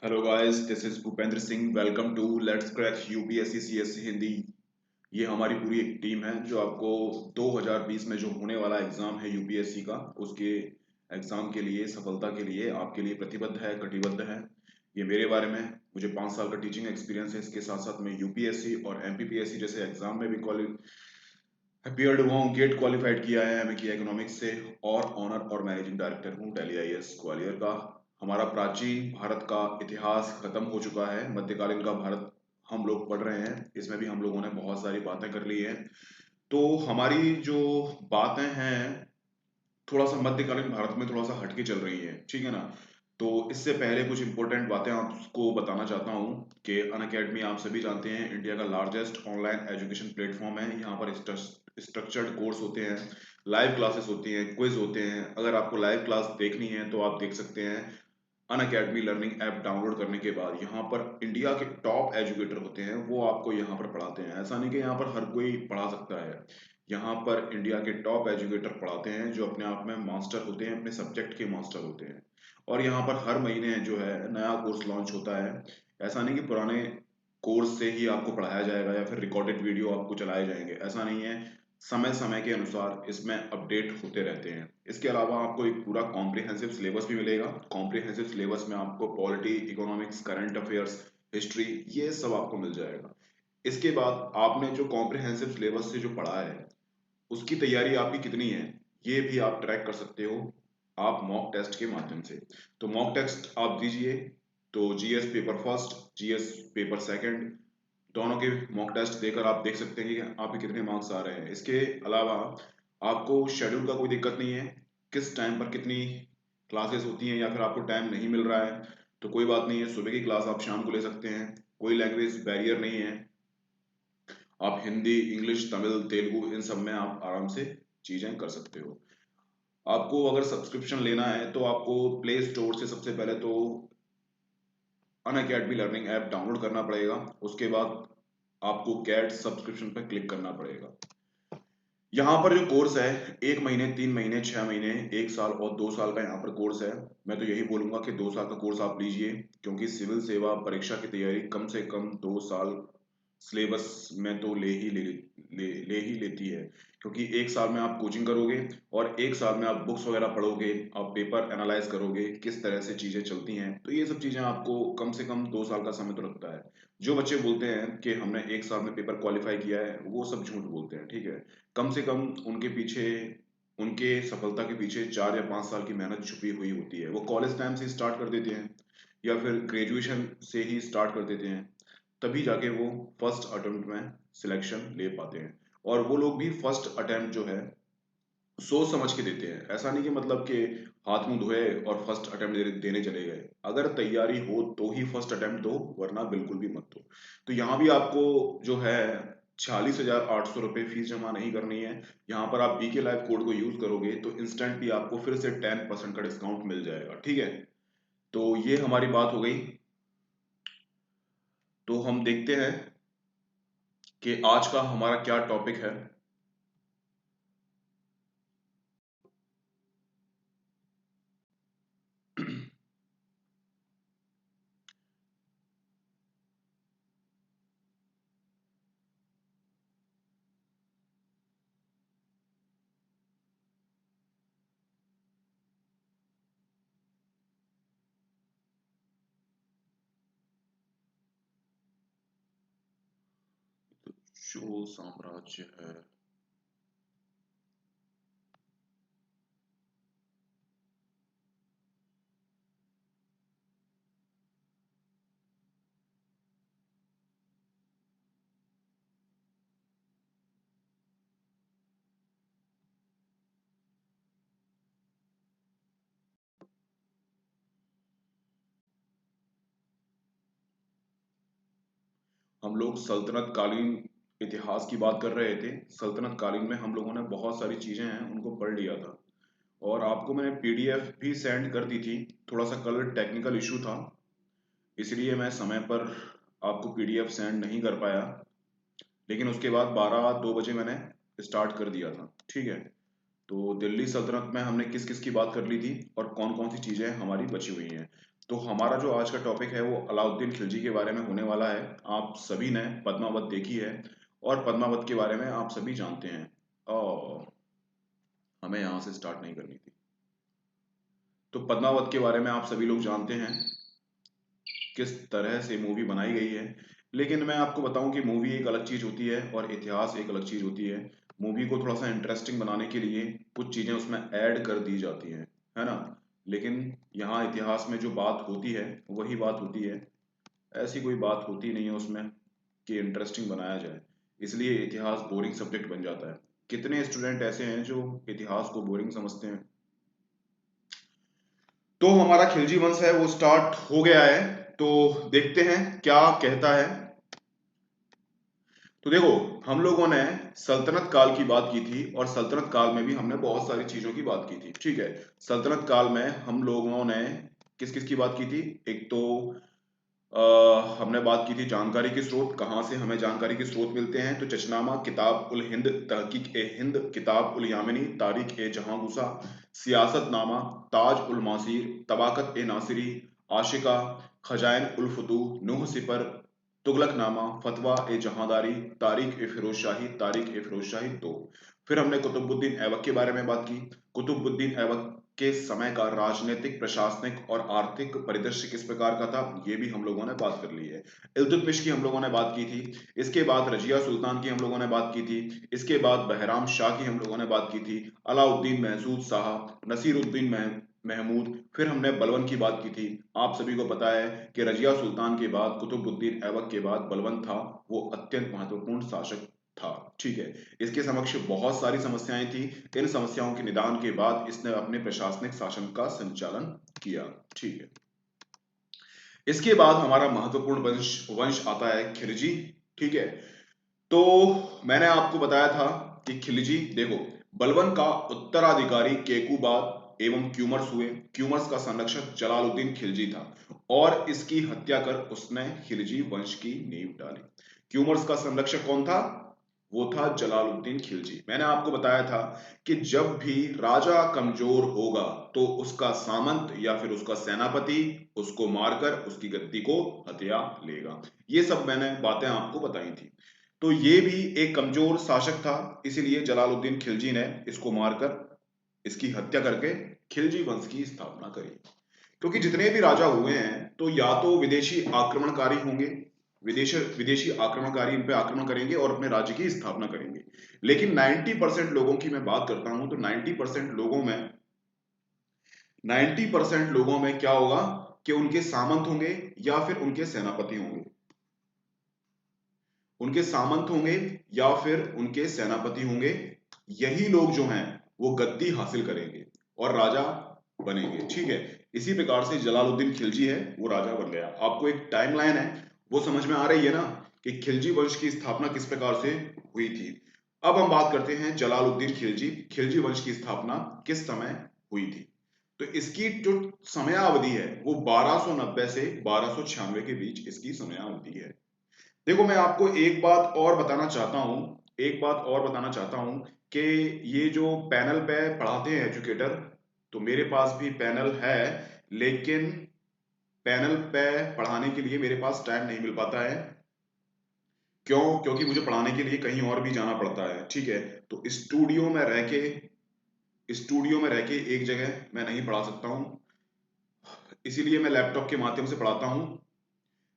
Hello guys, this is Bhupendra Singh. Welcome to let's crack UPSC CSC Hindi. ये हमारी पूरी एक टीम है जो आपको 2020 में जो होने वाला एग्जाम है यूपीएससी का, उसके एग्जाम के लिए सफलता के लिए आपके लिए प्रतिबद्ध है, कटिबद्ध है। ये मेरे बारे में, मुझे 5 साल का टीचिंग एक्सपीरियंस है। इसके साथ साथ मैं यूपीएससी और एमपीपीएससी जैसे एग्जाम में भी अपीयर्ड हुआ हूँ, गेट क्वालिफाइड किया है एमए किया इकोनॉमिक्स से, और ऑनर और मैनेजिंग डायरेक्टर हूँ दिल्ली आईएएस ग्वालियर का। हमारा प्राचीन भारत का इतिहास खत्म हो चुका है, मध्यकालीन का भारत हम लोग पढ़ रहे हैं। इसमें भी हम लोगों ने बहुत सारी बातें कर ली हैं। तो हमारी जो बातें हैं थोड़ा सा मध्यकालीन भारत में थोड़ा सा हटके चल रही है, ठीक है ना। तो इससे पहले कुछ इंपॉर्टेंट बातें आपको बताना चाहता हूँ कि अनअकैडमी आप सभी जानते हैं इंडिया का लार्जेस्ट ऑनलाइन एजुकेशन प्लेटफॉर्म है। यहाँ पर स्ट्रक्चर्ड कोर्स होते हैं, लाइव क्लासेस होती हैं, क्विज होते हैं। अगर आपको लाइव क्लास देखनी है तो आप देख सकते हैं अनअकैडमी लर्निंग ऐप डाउनलोड करने के बाद। यहाँ पर इंडिया के टॉप एजुकेटर होते हैं, वो आपको यहाँ पर पढ़ाते हैं। ऐसा नहीं कि यहाँ पर हर कोई पढ़ा सकता है। यहाँ पर इंडिया के टॉप एजुकेटर पढ़ाते हैं जो अपने आप में मास्टर होते हैं, अपने सब्जेक्ट के मास्टर होते हैं। और यहाँ पर हर महीने जो है नया कोर्स लॉन्च होता है। ऐसा नहीं कि पुराने कोर्स से ही आपको पढ़ाया जाएगा या फिर रिकॉर्डेड वीडियो आपको चलाए जाएंगे, ऐसा नहीं है। समय समय के अनुसार इसमें अपडेट होते रहते हैं। इसके अलावा आपको एक पूरा कॉम्प्रिहेंसिव सिलेबस भी मिलेगा। कॉम्प्रिहेंसिव सिलेबस में आपको polity, economics, current affairs, history, ये सब आपको मिल जाएगा। इसके बाद आपने जो कॉम्प्रिहेंसिव सिलेबस से जो पढ़ा है उसकी तैयारी आपकी कितनी है, ये भी आप ट्रैक कर सकते हो आप मॉक टेस्ट के माध्यम से। तो मॉक टेस्ट आप दीजिए, तो GS paper first, GS paper second, दोनों के मॉक टेस्ट देकर आप देख सकते हैं कि आपके कितने मार्क्स आ रहे हैं। इसके अलावा आपको शेड्यूल का कोई दिक्कत नहीं है, किस टाइम पर कितनी क्लासेस होती हैं, या फिर आपको टाइम नहीं मिल रहा है तो कोई बात नहीं है, सुबह की क्लास आप शाम को ले सकते हैं। कोई लैंग्वेज बैरियर नहीं है, आप हिंदी, इंग्लिश, तमिल, तेलुगु इन सब में आप आराम से चीजें कर सकते हो। आपको अगर सब्सक्रिप्शन लेना है तो आपको प्ले स्टोर से सबसे पहले तो अन अकेडमी लर्निंग ऐप डाउनलोड करना पड़ेगा। उसके बाद आपको कैट सब्सक्रिप्शन पर क्लिक करना पड़ेगा। यहाँ पर जो कोर्स है 1 महीने, 3 महीने, 6 महीने, 1 साल और 2 साल का यहाँ पर कोर्स है। मैं तो यही बोलूंगा कि 2 साल का कोर्स आप लीजिए, क्योंकि सिविल सेवा परीक्षा की तैयारी कम से कम 2 साल सिलेबस में तो ले ही लेती है। क्योंकि 1 साल में आप कोचिंग करोगे और 1 साल में आप बुक्स वगैरह पढ़ोगे, आप पेपर एनालाइज करोगे, किस तरह से चीजें चलती हैं। तो ये सब चीजें आपको कम से कम 2 साल का समय तो लगता है। जो बच्चे बोलते हैं कि हमने 1 साल में पेपर क्वालिफाई किया है, वो सब झूठ बोलते हैं, ठीक है। कम से कम उनके पीछे, उनके सफलता के पीछे 4 या 5 साल की मेहनत छुपी हुई होती है। वो कॉलेज टाइम से स्टार्ट कर देते हैं या फिर ग्रेजुएशन से ही स्टार्ट कर देते हैं, तभी जाके वो फर्स्ट अटेम्प्ट में सिलेक्शन ले पाते हैं। और वो लोग भी फर्स्ट अटेम्प्ट जो है सोच समझ के देते हैं। ऐसा नहीं कि मतलब कि हाथ मुंह धोए और फर्स्ट अटेम्प्ट देने चले गए। अगर तैयारी हो तो ही फर्स्ट अटेम्प्ट दो, वरना बिल्कुल भी मत दो। तो यहाँ भी आपको जो है 46,800 रुपये फीस जमा नहीं करनी है। यहाँ पर आप बीके लाइव कोड को यूज करोगे तो इंस्टेंटली आपको फिर से 10% का डिस्काउंट मिल जाएगा, ठीक है। तो ये हमारी बात हो गई। तो हम देखते हैं कि आज का हमारा क्या टॉपिक है। जो साम्राज्य है, हम लोग सल्तनत कालीन इतिहास की बात कर रहे थे। सल्तनत कालीन में हम लोगों ने बहुत सारी चीजें हैं उनको पढ़ लिया था, और आपको मैंने पीडीएफ भी सेंड कर दी थी। थोड़ा सा कल टेक्निकल इशू था, इसलिए मैं समय पर आपको पीडीएफ सेंड नहीं कर पाया। लेकिन उसके बाद 12-2 बजे मैंने स्टार्ट कर दिया था, ठीक है। तो दिल्ली सल्तनत में हमने किस किस की बात कर ली थी और कौन कौन सी चीजें हमारी बची हुई हैं। तो हमारा जो आज का टॉपिक है वो अलाउद्दीन खिलजी के बारे में होने वाला है। आप सभी ने पद्मावत देखी है और पद्मावत के बारे में आप सभी जानते हैं। और हमें यहाँ से स्टार्ट नहीं करनी थी। तो पद्मावत के बारे में आप सभी लोग जानते हैं किस तरह से मूवी बनाई गई है। लेकिन मैं आपको बताऊं कि मूवी एक अलग चीज होती है और इतिहास एक अलग चीज होती है। मूवी को थोड़ा सा इंटरेस्टिंग बनाने के लिए कुछ चीजें उसमें ऐड कर दी जाती हैं, है ना। लेकिन यहाँ इतिहास में जो बात होती है वही बात होती है। ऐसी कोई बात होती नहीं है उसमें कि इंटरेस्टिंग बनाया जाए। इसलिए इतिहास बोरिंग सब्जेक्ट बन जाता है। कितने स्टूडेंट ऐसे हैं जो इतिहास को बोरिंग समझते हैं। तो हमारा खिलजी वंश है वो स्टार्ट हो गया है। तो देखते हैं क्या कहता है। तो देखो, हम लोगों ने सल्तनत काल की बात की थी और सल्तनत काल में भी हमने बहुत सारी चीजों की बात की थी, ठीक है। सल्तनत काल में हम लोगों ने किस किस की बात की थी। एक तो हमने बात की थी जानकारी के स्रोत, कहाँ से हमें जानकारी के स्रोत मिलते हैं। तो चचनामा, किताब उल हिंद, तहकीक ए हिंद, किताब उल यामिनी, तारीख ए जहांगूसा, सियासतनामा, ताज उल मासीर, तबाकत ए नासिरी, आशिका, खजाइन उल फुतूह, नूह सिपर, तुगलकनामा, फतवा ए जहांदारी, तारीख ए फिरोज शाही, तारीख ए फिरोज शाही दो। फिर हमने कुतुबुद्दीन ऐबक के बारे में बात की। कुतुबुद्दीन ऐबक के समय का राजनीतिक, प्रशासनिक और आर्थिक परिदृश्य किस प्रकार का था, ये भी हम लोगों ने बात कर ली है। इल्तुतमिश की हम लोगों ने बात की थी। इसके बाद रजिया सुल्तान की हम लोगों ने बात की थी। इसके बाद बहराम शाह की हम लोगों ने बात की थी। अलाउद्दीन महसूद शाह, नसीरुद्दीन महमूद। फिर हमने बलबन की बात की थी। आप सभी को पता है कि रजिया सुल्तान के बाद, कुतुबुद्दीन ऐबक के बाद बलबन था, वो अत्यंत महत्वपूर्ण शासक था, ठीक है। इसके समक्ष बहुत सारी समस्याएं थी। इन समस्याओं के निदान के बाद इसने अपने प्रशासनिक शासन का संचालन किया, ठीक है। इसके बाद हमारा महत्वपूर्ण वंश वंश आता है खिलजी, ठीक है। तो मैंने आपको बताया था कि खिलजी, देखो, बलबन का उत्तराधिकारी केकूबाद एवं क्यूमर्स हुए। क्यूमर्स का संरक्षक जलालुद्दीन खिलजी था और इसकी हत्या कर उसने खिलजी वंश की नींव डाली। क्यूमर्स का संरक्षक कौन था? वो था जलालुद्दीन खिलजी। मैंने आपको बताया था कि जब भी राजा कमजोर होगा तो उसका सामंत या फिर उसका सेनापति उसको मारकर उसकी गद्दी को हथिया लेगा। ये सब मैंने बातें आपको बताई थी। तो ये भी एक कमजोर शासक था, इसीलिए जलालुद्दीन खिलजी ने इसको मारकर, इसकी हत्या करके खिलजी वंश की स्थापना करी। क्योंकि जितने भी राजा हुए हैं तो या तो विदेशी आक्रमणकारी होंगे, विदेशी आक्रमणकारी इन पे आक्रमण करेंगे और अपने राज्य की स्थापना करेंगे। लेकिन 90% लोगों की मैं बात करता हूं तो 90% लोगों में क्या होगा कि उनके सामंत होंगे या फिर उनके सेनापति होंगे। उनके सामंत होंगे या फिर उनके सेनापति होंगे। यही लोग जो हैं वो गद्दी हासिल करेंगे और राजा बनेंगे, ठीक है। इसी प्रकार से जलालुद्दीन खिलजी है वो राजा बन गया। आपको एक टाइमलाइन है वो समझ में आ रही है ना कि खिलजी वंश की स्थापना किस प्रकार से हुई थी। अब हम बात करते हैं जलालुद्दीन खिलजी, खिलजी वंश की स्थापना किस समय हुई थी। तो इसकी जो समयावधि है वो 1290 से 1296 के बीच इसकी समयावधि है। देखो, मैं आपको एक बात और बताना चाहता हूं, एक बात और बताना चाहता हूं कि ये जो पैनल पे पढ़ाते हैं एजुकेटर, तो मेरे पास भी पैनल है, लेकिन पैनल पे पढ़ाने के लिए मेरे पास टाइम नहीं मिल पाता है। क्यों? क्योंकि मुझे पढ़ाने के लिए कहीं और भी जाना पड़ता है, ठीक है। तो स्टूडियो में रह के एक जगह मैं नहीं पढ़ा सकता हूं, इसीलिए मैं लैपटॉप के माध्यम से पढ़ाता हूं।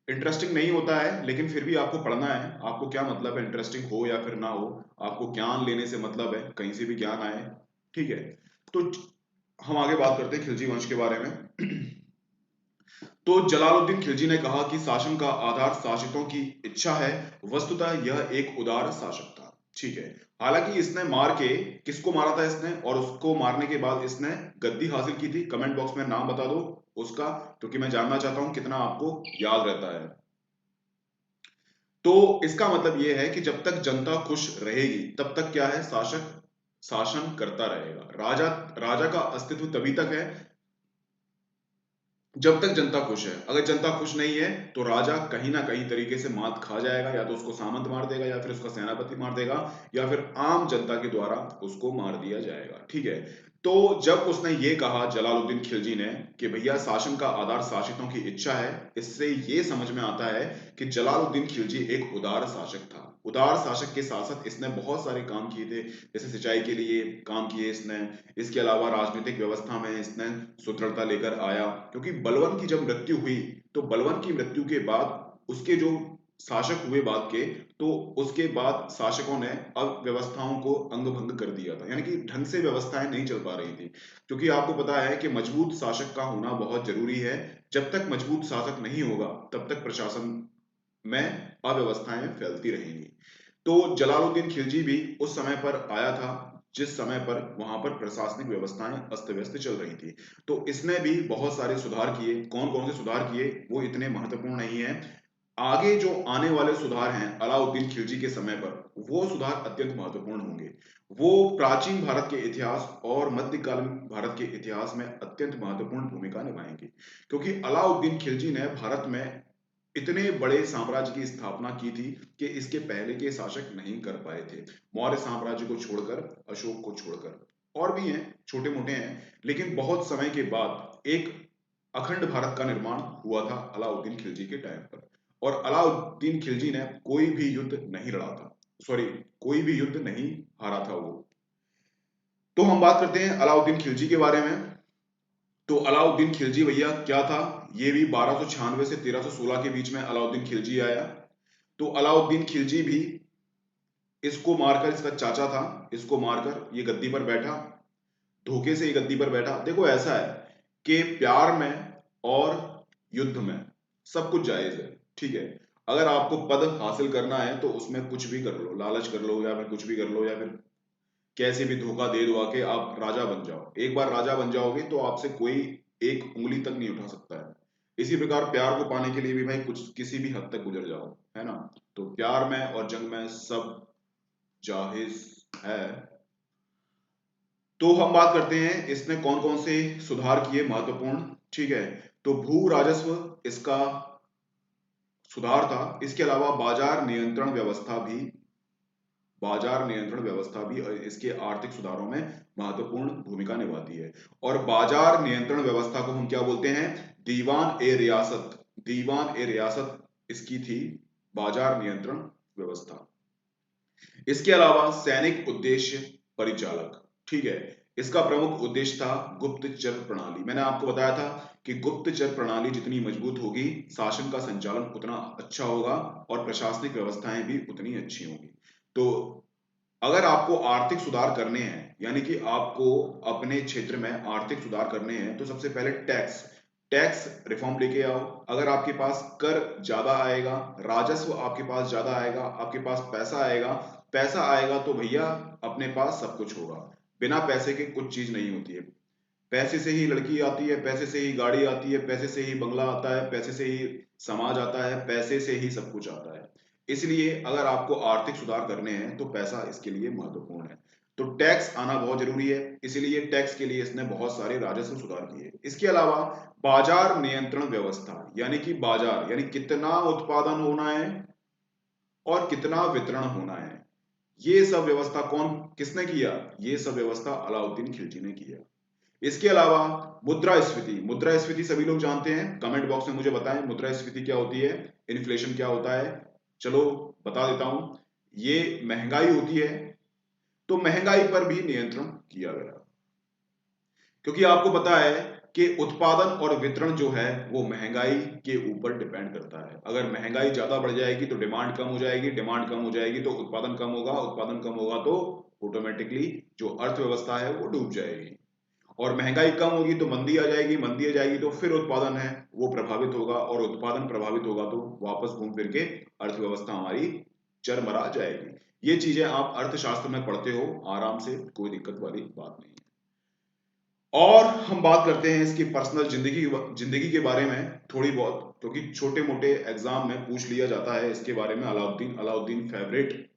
इंटरेस्टिंग नहीं होता है, लेकिन फिर भी आपको पढ़ना है। आपको क्या मतलब है, इंटरेस्टिंग हो या फिर ना हो, आपको ज्ञान लेने से मतलब है, कहीं से भी ज्ञान आए, ठीक है। तो हम आगे बात करते हैं खिलजी वंश के बारे में। तो जलालुद्दीन खिलजी ने कहा कि शासन का आधार शासितों की इच्छा है। वस्तुतः यह एक उदार शासक था, ठीक है। हालांकि इसने मार के, किसको मारा था इसने, और उसको मारने के बाद इसने गद्दी हासिल की थी। कमेंट बॉक्स में नाम बता दो उसका, क्योंकि मैं जानना चाहता हूं कितना आपको याद रहता है। तो इसका मतलब यह है कि जब तक जनता खुश रहेगी तब तक क्या है, शासक शासन करता रहेगा। राजा राजा का अस्तित्व तभी तक है जब तक जनता खुश है। अगर जनता खुश नहीं है तो राजा कहीं ना कहीं तरीके से मात खा जाएगा, या तो उसको सामंत मार देगा या फिर उसका सेनापति मार देगा या फिर आम जनता के द्वारा उसको मार दिया जाएगा, ठीक है। तो जब उसने ये कहा जलालुद्दीन खिलजी ने कि भैया शासन का आधार शासितों की इच्छा है, इससे ये समझ में आता है कि जलालुद्दीन खिलजी एक उदार शासक था। उदार शासक के साथ साथ इसने बहुत सारे काम किए थे, जैसे सिंचाई के लिए काम किए इसने। इसके अलावा राजनीतिक व्यवस्था में इसने सुदृढ़ता लेकर आया, क्योंकि बलवन की जब मृत्यु हुई तो बलवन की मृत्यु के बाद उसके जो शासक हुए बाद के, तो उसके बाद शासकों ने अव्यवस्थाओं को अंग भंग कर दिया था, यानी कि ढंग से व्यवस्थाएं नहीं चल पा रही थी। क्योंकि आपको पता है कि मजबूत शासक का होना बहुत जरूरी है। जब तक मजबूत शासक नहीं होगा तब तक प्रशासन में अव्यवस्थाएं फैलती रहेंगी। तो जलालुद्दीन खिलजी भी उस समय पर आया था जिस समय पर वहां पर प्रशासनिक व्यवस्थाएं अस्त व्यस्त चल रही थी। तो इसने भी बहुत सारे सुधार किए। कौन कौन से सुधार किए वो इतने महत्वपूर्ण नहीं है, आगे जो आने वाले सुधार हैं अलाउद्दीन खिलजी के समय पर, वो सुधार अत्यंत महत्वपूर्ण होंगे। वो प्राचीन भारत के इतिहास और मध्यकालीन भारत के इतिहास में अत्यंत महत्वपूर्ण भूमिका निभाएंगे, क्योंकि अलाउद्दीन खिलजी ने भारत में इतने बड़े साम्राज्य की स्थापना की थी कि इसके पहले के शासक नहीं कर पाए थे। मौर्य साम्राज्य को छोड़कर, अशोक को छोड़कर, और भी हैं छोटे मोटे हैं, लेकिन बहुत समय के बाद एक अखंड भारत का निर्माण हुआ था अलाउद्दीन खिलजी के टाइम पर। और अलाउद्दीन खिलजी ने कोई भी युद्ध नहीं लड़ा था, सॉरी, कोई भी युद्ध नहीं हारा था वो। तो हम बात करते हैं अलाउद्दीन खिलजी के बारे में। तो अलाउद्दीन खिलजी भैया क्या था, ये भी 1296 से 1316 के बीच में अलाउद्दीन खिलजी आया। तो अलाउद्दीन खिलजी भी, इसको मारकर, इसका चाचा था, इसको मारकर ये गद्दी पर बैठा, धोखे से ये गद्दी पर बैठा। देखो ऐसा है कि प्यार में और युद्ध में सब कुछ जायज है, ठीक है। अगर आपको पद हासिल करना है तो उसमें कुछ भी कर लो, लालच कर लो या फिर कुछ भी कर लो, या फिर कैसे भी धोखा दे दुआ के आप राजा बन जाओ। एक बार राजा बन जाओगे तो आपसे कोई एक उंगली तक नहीं उठा सकता है। इसी प्रकार प्यार को पाने के लिए भी भाई कुछ किसी भी हद तक गुजर जाओ, है ना। तो प्यार में और जंग में सब जाहिज है। तो हम बात करते हैं इसने कौन कौन से सुधार किए महत्वपूर्ण, ठीक है। तो भू राजस्व इसका सुधार था। इसके अलावा बाजार नियंत्रण व्यवस्था भी इसके आर्थिक सुधारों में महत्वपूर्ण भूमिका निभाती है। और बाजार नियंत्रण व्यवस्था को हम क्या बोलते हैं, दीवान ए रियासत। दीवान ए रियासत इसकी थी बाजार नियंत्रण व्यवस्था। इसके अलावा सैनिक उद्देश्य परिचालक, ठीक है। इसका प्रमुख उद्देश्य था गुप्तचर प्रणाली। मैंने आपको बताया था कि गुप्तचर प्रणाली जितनी मजबूत होगी, शासन का संचालन उतना अच्छा होगा और प्रशासनिक व्यवस्थाएं भी उतनी अच्छी होंगी। तो अगर आपको आर्थिक सुधार करने हैं, यानी कि आपको अपने क्षेत्र में आर्थिक सुधार करने हैं, तो सबसे पहले टैक्स टैक्स रिफॉर्म लेके आओ। अगर आपके पास कर ज्यादा आएगा, राजस्व आपके पास ज्यादा आएगा, आपके पास पैसा आएगा, पैसा आएगा तो भैया अपने पास सब कुछ होगा। बिना पैसे के कुछ चीज नहीं होती है। पैसे से ही लड़की आती है, पैसे से ही गाड़ी आती है, पैसे से ही बंगला आता है, पैसे से ही समाज आता है, पैसे से ही सब कुछ आता है। इसलिए अगर आपको आर्थिक सुधार करने हैं तो पैसा इसके लिए महत्वपूर्ण है। तो टैक्स आना बहुत जरूरी है, इसीलिए टैक्स के लिए इसने बहुत सारे राजस्व सुधार किए। इसके अलावा बाजार नियंत्रण व्यवस्था, यानी कि बाजार यानी कितना उत्पादन होना है और कितना वितरण होना है, ये सब व्यवस्था कौन किसने किया, ये सब व्यवस्था अलाउद्दीन खिलजी ने किया। इसके अलावा मुद्रास्फीति सभी लोग जानते हैं, कमेंट बॉक्स में मुझे बताएं मुद्रास्फीति क्या होती है, इन्फ्लेशन क्या होता है। चलो बता देता हूं, ये महंगाई होती है। तो महंगाई पर भी नियंत्रण किया गया, क्योंकि आपको पता है कि उत्पादन और वितरण जो है वो महंगाई के ऊपर डिपेंड करता है। अगर महंगाई ज्यादा बढ़ जाएगी तो डिमांड कम हो जाएगी, डिमांड कम हो जाएगी तो उत्पादन कम होगा, उत्पादन कम होगा तो ऑटोमेटिकली जो अर्थव्यवस्था है वो डूब जाएगी। और महंगाई कम होगी तो मंदी आ जाएगी, मंदी आ जाएगी तो फिर उत्पादन है वो प्रभावित होगा, और उत्पादन प्रभावित होगा तो वापस घूम फिर के अर्थव्यवस्था हमारी चरमरा जाएगी। ये चीजें आप अर्थशास्त्र में पढ़ते हो आराम से, कोई दिक्कत वाली बात नहीं है। और हम बात करते हैं इसकी पर्सनल जिंदगी के बारे में थोड़ी बहुत, क्योंकि छोटे मोटे एग्जाम में पूछ लिया जाता है इसके बारे में। अलाउद्दीन फेवरेट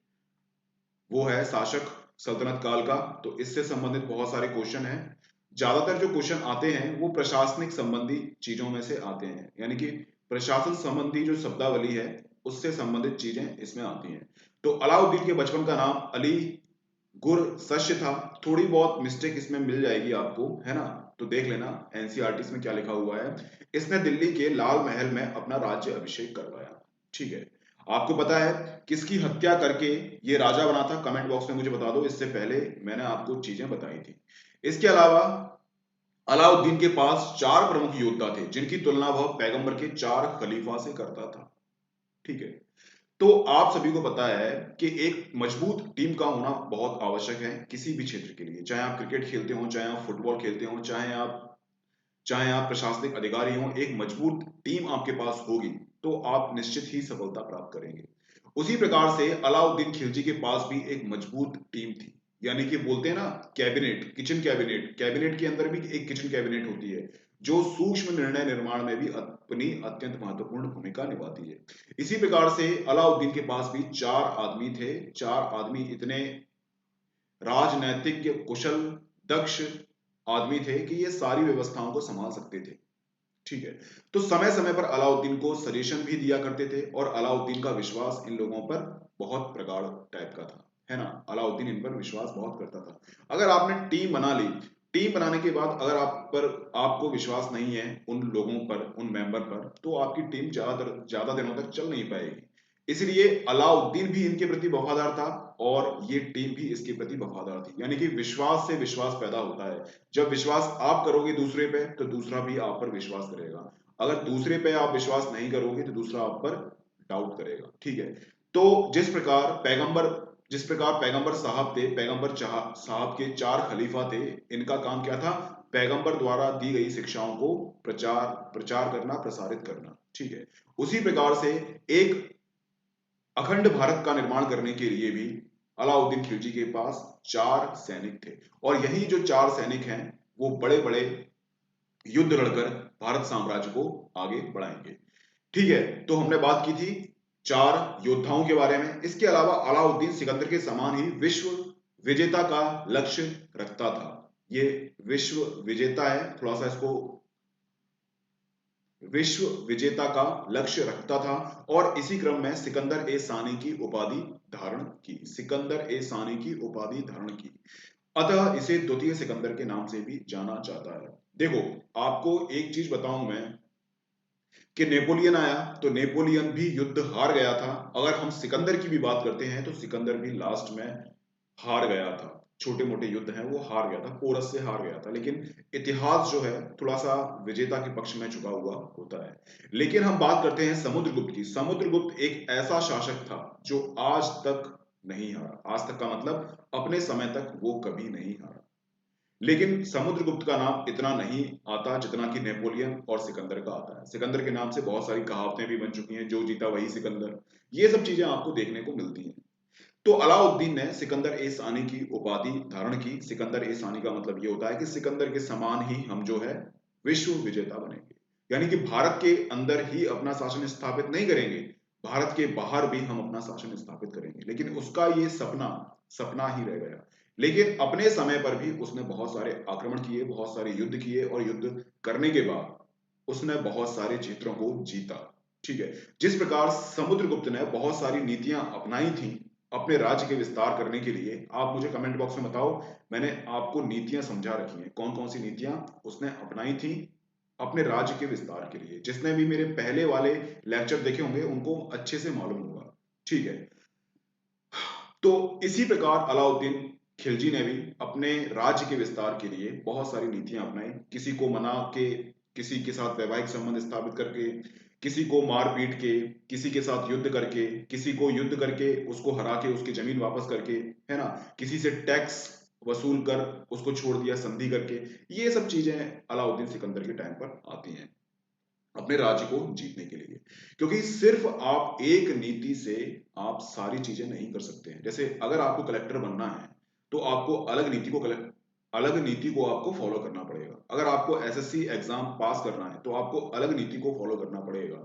वो है शासक सल्तनत काल का, तो इससे संबंधित बहुत सारे क्वेश्चन हैं। ज्यादातर जो क्वेश्चन आते हैं वो प्रशासनिक संबंधी चीजों में से आते हैं, यानी कि प्रशासन संबंधी जो शब्दावली है उससे संबंधित चीजें इसमें आती हैं। तो अलाउद्दीन के बचपन का नाम अली गुरशस्य था। थोड़ी बहुत मिस्टेक इसमें मिल जाएगी आपको, है ना, तो देख लेना एनसीईआरटी में क्या लिखा हुआ है। इसने दिल्ली के लाल महल में अपना राज्य अभिषेक करवाया। ठीक है, आपको पता है किसकी हत्या करके ये राजा बना था? कमेंट बॉक्स में मुझे बता दो, इससे पहले मैंने आपको चीजें बताई थी। इसके अलावा अलाउद्दीन के पास 4 प्रमुख योद्धा थे जिनकी तुलना वह पैगंबर के 4 खलीफा से करता था। ठीक है, तो आप सभी को पता है कि एक मजबूत टीम का होना बहुत आवश्यक है किसी भी क्षेत्र के लिए, चाहे आप क्रिकेट खेलते हो, चाहे आप फुटबॉल खेलते हो, चाहे आप प्रशासनिक अधिकारी हो, एक मजबूत टीम आपके पास होगी तो आप निश्चित ही सफलता प्राप्त करेंगे। उसी प्रकार से अलाउद्दीन खिलजी के पास भी एक मजबूत टीम थी, यानी कि बोलते हैं ना कैबिनेट, किचन कैबिनेट, कैबिनेट के अंदर भी एक किचन कैबिनेट होती है जो सूक्ष्म निर्णय निर्माण में भी अपनी अत्यंत महत्वपूर्ण भूमिका निभाती है। इसी प्रकार से अलाउद्दीन के पास भी 4 आदमी थे, 4 आदमी इतने राजनैतिक कुशल दक्ष आदमी थे कि ये सारी व्यवस्थाओं को संभाल सकते थे। ठीक है, तो समय समय पर अलाउद्दीन को सजेशन भी दिया करते थे और अलाउद्दीन का विश्वास इन लोगों पर बहुत प्रगाढ़ टाइप का था, है ना, अलाउद्दीन इन पर विश्वास बहुत करता था। अगर आपने टीम बना ली, टीम बनाने के बाद अगर आपको विश्वास नहीं है उन लोगों पर, उन मेंबर पर, तो आपकी टीम ज्यादा दिनों तक चल नहीं पाएगी। इसलिए अलाउद्दीन भी इनके प्रति वफादार था और ये टीम भी इसके प्रति वफादार थी, यानी कि विश्वास से विश्वास पैदा होता है। जब विश्वास आप करोगे दूसरे पे तो दूसरा भी आप पर विश्वास करेगा, अगर दूसरे पे आप विश्वास नहीं करोगे तो दूसरा आप पर डाउट करेगा। ठीक है, तो जिस प्रकार पैगंबर साहब थे, साहब के 4 खलीफा थे, इनका काम क्या था? पैगंबर द्वारा दी गई शिक्षाओं को प्रचार प्रचार करना, प्रसारित करना। ठीक है, उसी प्रकार से एक अखंड भारत का निर्माण करने के लिए भी अलाउद्दीन खिलजी के पास 4 सैनिक थे और यही जो 4 सैनिक हैं वो बड़े बड़े युद्ध लड़कर भारत साम्राज्य को आगे बढ़ाएंगे। ठीक है, तो हमने बात की थी 4 योद्धाओं के बारे में। इसके अलावा अलाउद्दीन सिकंदर के समान ही विश्व विजेता का लक्ष्य रखता था। ये विश्व विजेता है, थोड़ा सा इसको, विश्व विजेता का लक्ष्य रखता था और इसी क्रम में सिकंदर ए सानी की उपाधि धारण की, सिकंदर ए सानी की उपाधि धारण की। अतः इसे द्वितीय सिकंदर के नाम से भी जाना जाता है। देखो, आपको एक चीज बताऊं मैं कि नेपोलियन आया तो नेपोलियन भी युद्ध हार गया था। अगर हम सिकंदर की भी बात करते हैं तो सिकंदर भी लास्ट में हार गया था, छोटे मोटे युद्ध हैं वो हार गया था, पोरस से हार गया था। लेकिन इतिहास जो है थोड़ा सा विजेता के पक्ष में झुका हुआ होता है। लेकिन हम बात करते हैं समुद्रगुप्त की। समुद्रगुप्त एक ऐसा शासक था जो आज तक नहीं हारा, आज तक का मतलब अपने समय तक वो कभी नहीं हारा। लेकिन समुद्रगुप्त का नाम इतना नहीं आता जितना कि नेपोलियन और सिकंदर का आता है। सिकंदर के नाम से बहुत सारी कहावतें भी बन चुकी हैं, जो जीता वही सिकंदर, ये सब चीजें आपको देखने को मिलती हैं। तो अलाउद्दीन ने सिकंदर ए सानी की उपाधि धारण की। सिकंदर ए सानी का मतलब ये होता है कि सिकंदर के समान ही हम जो है विश्व विजेता बनेंगे, यानी कि भारत के अंदर ही अपना शासन स्थापित नहीं करेंगे, भारत के बाहर भी हम अपना शासन स्थापित करेंगे। लेकिन उसका ये सपना सपना ही रह गया। लेकिन अपने समय पर भी उसने बहुत सारे आक्रमण किए, बहुत सारे युद्ध किए और युद्ध करने के बाद उसने बहुत सारे क्षेत्रों को जीता। ठीक है, जिस प्रकार समुद्रगुप्त ने बहुत सारी नीतियां अपनाई थी अपने राज्य के विस्तार करने के लिए, आप मुझे कमेंट बॉक्स में बताओ, मैंने आपको नीतियां समझा रखी हैं, कौन कौन सी नीतियां उसने अपनाई थी अपने राज्य के विस्तार के लिए। जिसने भी मेरे पहले वाले लेक्चर देखे होंगे उनको अच्छे से मालूम होगा। ठीक है, तो इसी प्रकार अलाउद्दीन खिलजी ने भी अपने राज्य के विस्तार के लिए बहुत सारी नीतियां अपनाई, किसी को मना के, किसी के साथ वैवाहिक संबंध स्थापित करके, किसी को मार पीट के, किसी के साथ युद्ध करके, किसी को युद्ध करके उसको हरा के उसकी जमीन वापस करके, है ना, किसी से टैक्स वसूल कर उसको छोड़ दिया संधि करके। ये सब चीजें अलाउद्दीन सिकंदर के टाइम पर आती हैं अपने राज्य को जीतने के लिए। क्योंकि सिर्फ आप एक नीति से आप सारी चीजें नहीं कर सकते हैं। जैसे अगर आपको कलेक्टर बनना है तो आपको अलग नीति को आपको फॉलो करना पड़ेगा। अगर आपको एसएससी एग्जाम पास करना है तो आपको अलग नीति को फॉलो करना पड़ेगा।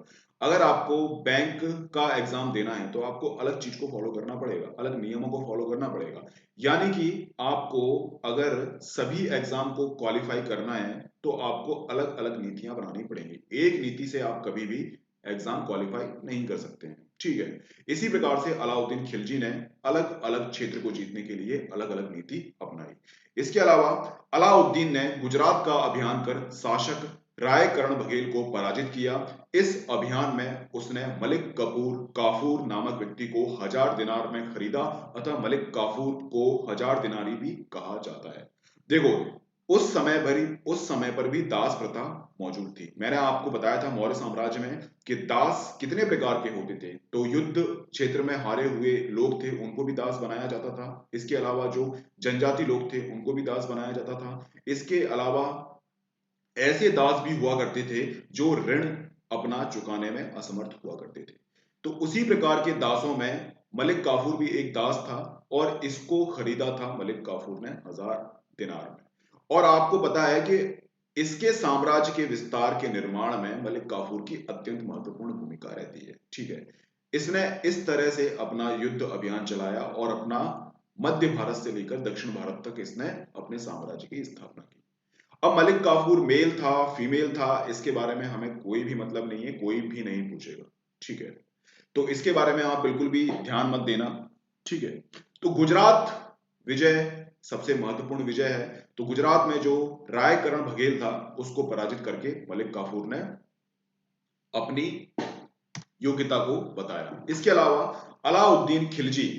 अगर आपको बैंक का एग्जाम देना है तो आपको अलग चीज को फॉलो करना पड़ेगा, अलग नियमों को फॉलो करना पड़ेगा। यानी कि आपको अगर सभी एग्जाम को क्वालिफाई करना है तो आपको अलग अलग नीतियां बनानी पड़ेंगी। एक नीति से आप कभी भी एग्जाम क्वालिफाई नहीं कर सकते हैं। ठीक है, इसी प्रकार से अलाउद्दीन खिलजी ने अलग अलग क्षेत्र को जीतने के लिए अलग अलग नीति अपनाई। इसके अलावा अलाउद्दीन ने गुजरात का अभियान कर शासक राय करण बघेल को पराजित किया। इस अभियान में उसने मलिक काफूर नामक व्यक्ति को 1000 दिनार में खरीदा, अतः मलिक काफूर को 1000 दिनारी भी कहा जाता है। देखो, उस समय पर भी दास प्रथा मौजूद थी। मैंने आपको बताया था मौर्य साम्राज्य में कि दास कितने प्रकार के होते थे। तो युद्ध क्षेत्र में हारे हुए लोग थे, उनको भी दास बनाया जाता था। इसके अलावा जो जनजाति लोग थे, उनको भी दास बनाया जाता था। इसके अलावा ऐसे दास भी हुआ करते थे जो ऋण अपना चुकाने में असमर्थ हुआ करते थे। तो उसी प्रकार के दासों में मलिक काफूर भी एक दास था और इसको खरीदा था मलिक काफूर ने 1000 दिनार में। और आपको पता है कि इसके साम्राज्य के विस्तार के निर्माण में मलिक काफूर की अत्यंत महत्वपूर्ण भूमिका रहती है। ठीक है, इसने इस तरह से अपना युद्ध अभियान चलाया और अपना मध्य भारत से लेकर दक्षिण भारत तक इसने अपने साम्राज्य की स्थापना की। अब मलिक काफूर मेल था फीमेल था, इसके बारे में हमें कोई भी मतलब नहीं है, कोई भी नहीं पूछेगा। ठीक है, तो इसके बारे में आप बिल्कुल भी ध्यान मत देना। ठीक है, तो गुजरात विजय सबसे महत्वपूर्ण विजय है। तो गुजरात में जो रायकरण बघेल था उसको पराजित करके मलिक काफूर ने अपनी योग्यता को बताया। इसके अलावा अलाउद्दीन खिलजी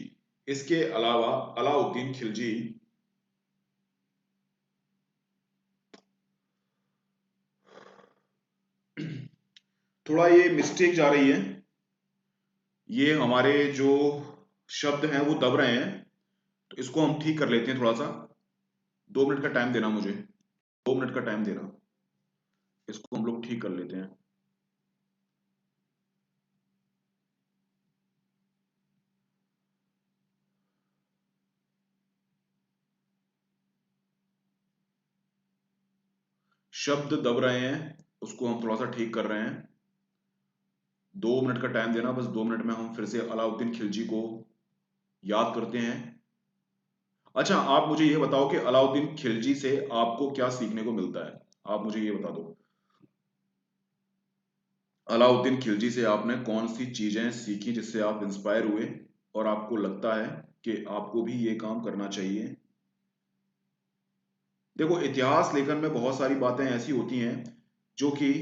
इसके अलावा अलाउद्दीन खिलजी थोड़ा ये मिस्टेक जा रही है, ये हमारे जो शब्द हैं वो दब रहे हैं, तो इसको हम ठीक कर लेते हैं। थोड़ा सा 2 मिनट का टाइम देना मुझे, 2 मिनट का टाइम देना, इसको हम लोग ठीक कर लेते हैं। शब्द दब रहे हैं, उसको हम थोड़ा सा ठीक कर रहे हैं। 2 मिनट का टाइम देना, बस 2 मिनट में हम फिर से अलाउद्दीन खिलजी को याद करते हैं। अच्छा, आप मुझे ये बताओ कि अलाउद्दीन खिलजी से आपको क्या सीखने को मिलता है, आप मुझे ये बता दो। अलाउद्दीन खिलजी से आपने कौन सी चीजें सीखी जिससे आप इंस्पायर हुए और आपको लगता है कि आपको भी ये काम करना चाहिए। देखो, इतिहास लेखन में बहुत सारी बातें ऐसी होती हैं जो कि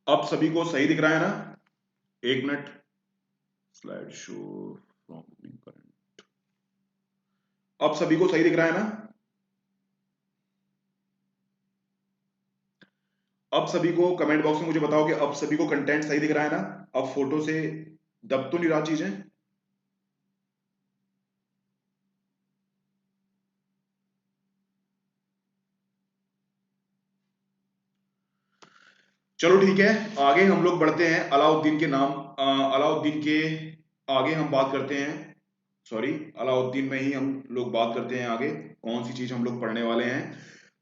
अब सभी को सही दिख रहा है ना? 1 minute, slide show from current. अब सभी को सही दिख रहा है ना? अब सभी को कमेंट बॉक्स में मुझे बताओ कि अब सभी को कंटेंट सही दिख रहा है ना? अब फोटो से दब तो नहीं रहा चीजें? चलो ठीक है, आगे हम लोग बढ़ते हैं। अलाउद्दीन के नाम अलाउद्दीन के आगे हम बात करते हैं। सॉरी, अलाउद्दीन में ही हम लोग बात करते हैं आगे कौन सी चीज हम लोग पढ़ने वाले हैं।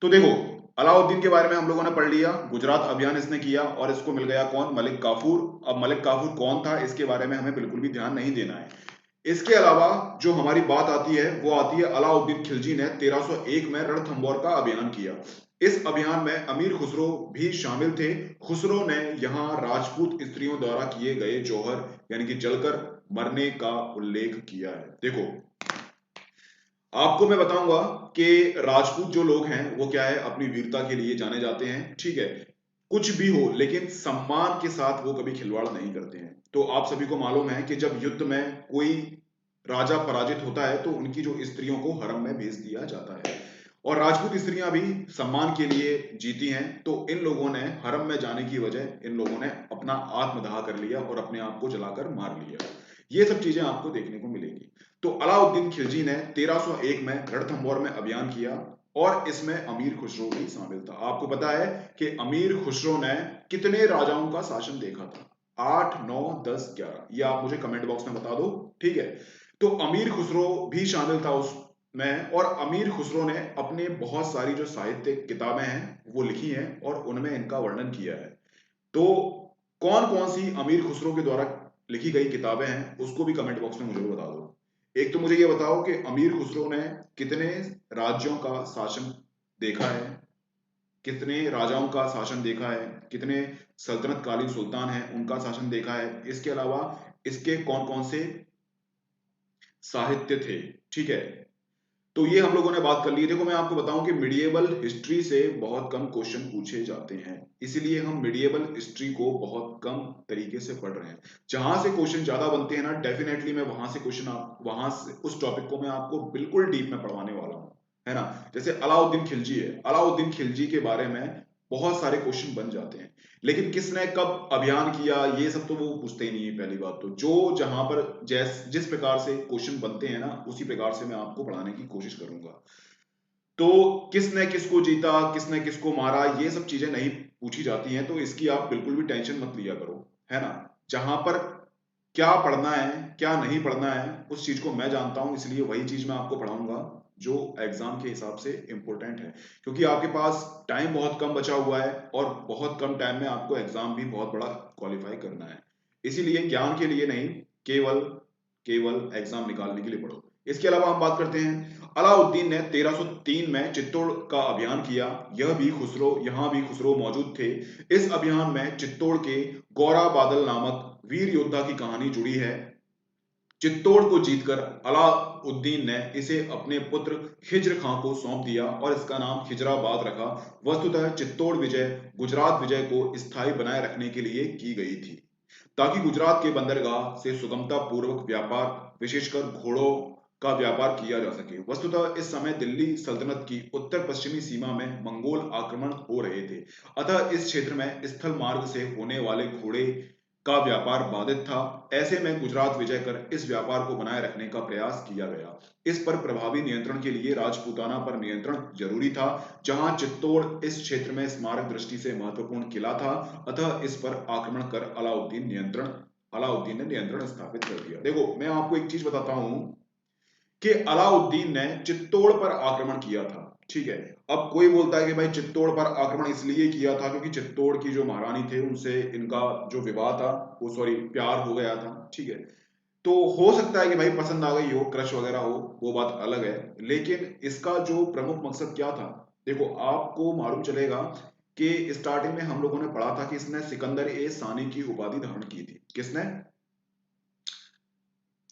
तो देखो, अलाउद्दीन के बारे में हम लोगों ने पढ़ लिया, गुजरात अभियान इसने किया और इसको मिल गया कौन? मलिक काफूर। अब मलिक काफूर कौन था इसके बारे में हमें बिल्कुल भी ध्यान नहीं देना है। इसके अलावा जो हमारी बात आती है वो आती है अलाउद्दीन खिलजी ने 1301 में रणथंबोर का अभियान किया। इस अभियान में अमीर खुसरो भी शामिल थे। खुसरो ने यहाँ राजपूत स्त्रियों द्वारा किए गए जौहर यानी कि जलकर मरने का उल्लेख किया है। देखो, आपको मैं बताऊंगा कि राजपूत जो लोग हैं वो क्या है, अपनी वीरता के लिए जाने जाते हैं। ठीक है, कुछ भी हो लेकिन सम्मान के साथ वो कभी खिलवाड़ नहीं करते हैं। तो आप सभी को मालूम है कि जब युद्ध में कोई राजा पराजित होता है तो उनकी जो स्त्रियों को हरम में भेज दिया जाता है। और राजपूत स्त्रियां भी सम्मान के लिए जीती हैं। तो इन लोगों ने हरम में जाने की वजह इन लोगों ने अपना आत्मदाह कर लिया और अपने आप को जलाकर मार लिया। ये सब चीजें आपको देखने को मिलेंगी। तो अलाउद्दीन खिलजी ने 1301 में रणथंभौर में अभियान किया और इसमें अमीर खुसरो भी शामिल था। आपको पता है कि अमीर खुसरो ने कितने राजाओं का शासन देखा था? 8, 9, 10, 11। ये आप मुझे कमेंट बॉक्स में बता दो, ठीक है। तो अमीर खुसरो भी शामिल था उसमें, और अमीर खुसरो ने अपने बहुत सारी जो साहित्यिक किताबें हैं वो लिखी हैं और उनमें इनका वर्णन किया है। तो कौन कौन सी अमीर खुसरो के द्वारा लिखी गई किताबें हैं उसको भी कमेंट बॉक्स में मुझे बता दो। एक तो मुझे ये बताओ कि अमीर खुसरो ने कितने राज्यों का शासन देखा है, कितने राजाओं का शासन देखा है, कितने सल्तनत कालीन सुल्तान हैं उनका शासन देखा है, इसके अलावा इसके कौन कौन से साहित्य थे, ठीक है। तो ये हम लोगों ने बात कर ली। देखो मैं आपको बताऊं कि मिडिएबल हिस्ट्री से बहुत कम क्वेश्चन पूछे जाते हैं, इसीलिए हम मिडिएबल हिस्ट्री को बहुत कम तरीके से पढ़ रहे हैं। जहां से क्वेश्चन ज्यादा बनते हैं ना, डेफिनेटली मैं वहां से क्वेश्चन वहां से उस टॉपिक को मैं आपको बिल्कुल डीप में पढ़वाने वाला हूं, है ना। जैसे अलाउद्दीन खिलजी है, अलाउद्दीन खिलजी के बारे में बहुत सारे क्वेश्चन बन जाते हैं, लेकिन किसने कब अभियान किया ये सब तो वो पूछते ही नहीं है। पहली बात तो जो जहां पर जिस प्रकार से क्वेश्चन बनते हैं ना, उसी प्रकार से मैं आपको पढ़ाने की कोशिश करूंगा। तो किसने किसको जीता, किसने किसको मारा, ये सब चीजें नहीं पूछी जाती हैं, तो इसकी आप बिल्कुल भी टेंशन मत लिया करो, है ना। जहां पर क्या पढ़ना है क्या नहीं पढ़ना है उस चीज को मैं जानता हूं, इसलिए वही चीज मैं आपको पढ़ाऊंगा जो एग्जाम के हिसाब से इंपॉर्टेंट है। क्योंकि आपके पास टाइम बहुत कम बचा हुआ है और बहुत कम टाइम में आपको एग्जाम भी बहुत बड़ा क्वालिफाई करना है, इसीलिए ज्ञान के लिए नहीं, केवल केवल एग्जाम निकालने के लिए पढ़ो। इसके अलावा हम बात करते हैं, अलाउद्दीन ने 1303 में चित्तौड़ का अभियान किया। यहां भी खुसरो मौजूद थे। इस अभियान में चित्तौड़ के गौरा बादल नामक वीर योद्धा की कहानी जुड़ी है। चित्तौड़ को जीतकर अलाउद्दीन ने इसे अपने पुत्र खिज्र खां को सौंप दिया और इसका नाम खिजराबाद रखा। वस्तुतः चित्तौड़ विजय गुजरात विजय को स्थायी बनाए रखने के लिए की गई थी, ताकि गुजरात के बंदरगाह से सुगमता पूर्वक व्यापार, विशेषकर घोड़ों का व्यापार किया जा सके। वस्तुतः इस समय दिल्ली सल्तनत की उत्तर पश्चिमी सीमा में मंगोल आक्रमण हो रहे थे, अतः इस क्षेत्र में स्थल मार्ग से होने वाले घोड़े का व्यापार बाधित था। ऐसे में गुजरात विजय कर इस व्यापार को बनाए रखने का प्रयास किया गया। इस पर प्रभावी नियंत्रण के लिए राजपूताना पर नियंत्रण जरूरी था, जहां चित्तौड़ इस क्षेत्र में स्मारक दृष्टि से महत्वपूर्ण किला था, अतः इस पर आक्रमण कर अलाउद्दीन ने नियंत्रण स्थापित कर दिया। देखो मैं आपको एक चीज बताता हूं कि अलाउद्दीन ने चित्तौड़ पर आक्रमण किया था, ठीक है। अब कोई बोलता है कि भाई चित्तौड़ पर आक्रमण इसलिए किया था क्योंकि चित्तौड़ की जो महारानी थे उनसे इनका जो विवाह था वो सॉरी प्यार हो गया था, ठीक है। तो हो सकता है कि भाई पसंद आ गई हो, क्रश वगैरह हो, वो बात अलग है, लेकिन इसका जो प्रमुख मकसद क्या था, देखो आपको मालूम चलेगा कि स्टार्टिंग में हम लोगों ने पढ़ा था कि इसने सिकंदर ए सानी की उपाधि धारण की थी। किसने?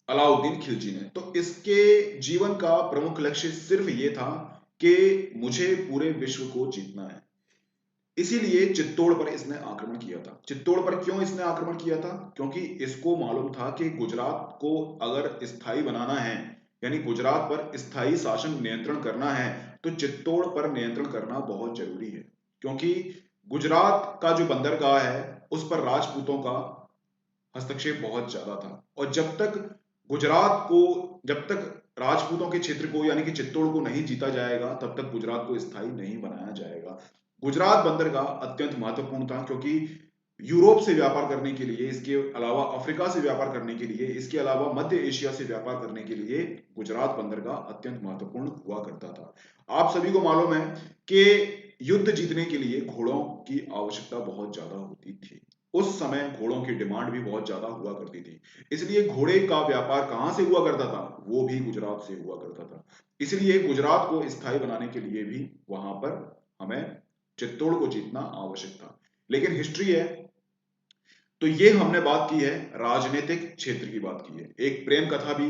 अलाउद्दीन खिलजी ने। तो इसके जीवन का प्रमुख लक्ष्य सिर्फ ये था कि मुझे पूरे विश्व को जीतना है, इसीलिए चित्तौड़ पर इसने आक्रमण किया था। चित्तौड़ पर क्यों इसने आक्रमण किया था? क्योंकि इसको मालूम था कि गुजरात को अगर स्थायी बनाना है, यानी गुजरात पर स्थायी शासन नियंत्रण करना है, तो चित्तौड़ पर नियंत्रण करना बहुत जरूरी है। क्योंकि गुजरात का जो बंदरगाह है उस पर राजपूतों का हस्तक्षेप बहुत ज्यादा था, और जब तक राजपूतों के क्षेत्र को यानी कि चित्तौड़ को नहीं जीता जाएगा तब तक गुजरात को स्थायी नहीं बनाया जाएगा। गुजरात बंदरगाह अत्यंत महत्वपूर्ण था, क्योंकि यूरोप से व्यापार करने के लिए, इसके अलावा अफ्रीका से व्यापार करने के लिए, इसके अलावा मध्य एशिया से व्यापार करने के लिए गुजरात बंदरगाह अत्यंत महत्वपूर्ण हुआ करता था। आप सभी को मालूम है कि युद्ध जीतने के लिए घोड़ों की आवश्यकता बहुत ज्यादा होती थी। उस समय घोड़ों की डिमांड भी बहुत ज्यादा हुआ करती थी, इसलिए घोड़े का व्यापार कहां से हुआ करता था? वो भी गुजरात से हुआ करता था। इसलिए गुजरात को स्थायी बनाने के लिए भी वहां पर हमें चित्तौड़ को जीतना आवश्यक था। लेकिन हिस्ट्री है, तो ये हमने बात की है, राजनीतिक क्षेत्र की बात की है। एक प्रेम कथा भी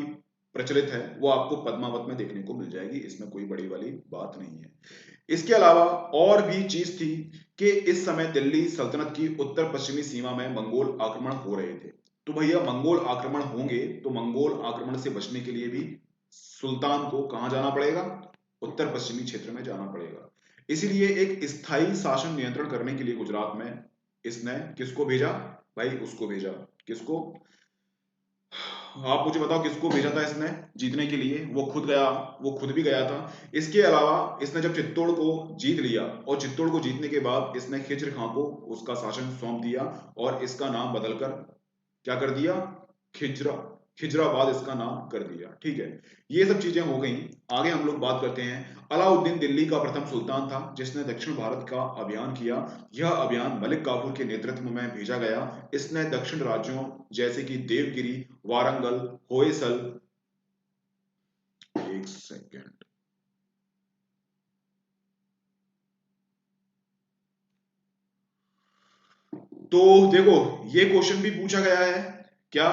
प्रचलित है, वो आपको पद्मावत में देखने को मिल जाएगी, इसमें कोई बड़ी वाली बात नहीं है। इसके अलावा और भी चीज थी कि इस समय दिल्ली सल्तनत की उत्तर पश्चिमी सीमा में मंगोल आक्रमण हो रहे थे। तो भैया मंगोल आक्रमण होंगे तो मंगोल आक्रमण से बचने के लिए भी सुल्तान को कहां जाना पड़ेगा? उत्तर पश्चिमी क्षेत्र में जाना पड़ेगा। इसीलिए एक स्थायी शासन नियंत्रण करने के लिए गुजरात में इसने किसको भेजा भाई, उसको भेजा, किसको, आप मुझे बताओ किसको भेजा था इसने जीतने के लिए, वो खुद गया, वो खुद भी गया था। इसके अलावा इसने जब चित्तौड़ को जीत लिया और चित्तौड़ को जीतने के बाद इसने खिज्र खां को उसका शासन सौंप दिया और इसका नाम बदलकर क्या कर दिया, खिजरा, खिजराबाद इसका नाम कर दिया। ठीक है, ये सब चीजें हो गई। आगे हम लोग बात करते हैं, अलाउद्दीन दिल्ली का प्रथम सुल्तान था जिसने दक्षिण भारत का अभियान किया। यह अभियान मलिक काफूर के नेतृत्व में भेजा गया। इसने दक्षिण राज्यों जैसे कि देवगिरी, वारंगल, होयसल, एक सेकेंड, तो देखो ये क्वेश्चन भी पूछा गया है क्या,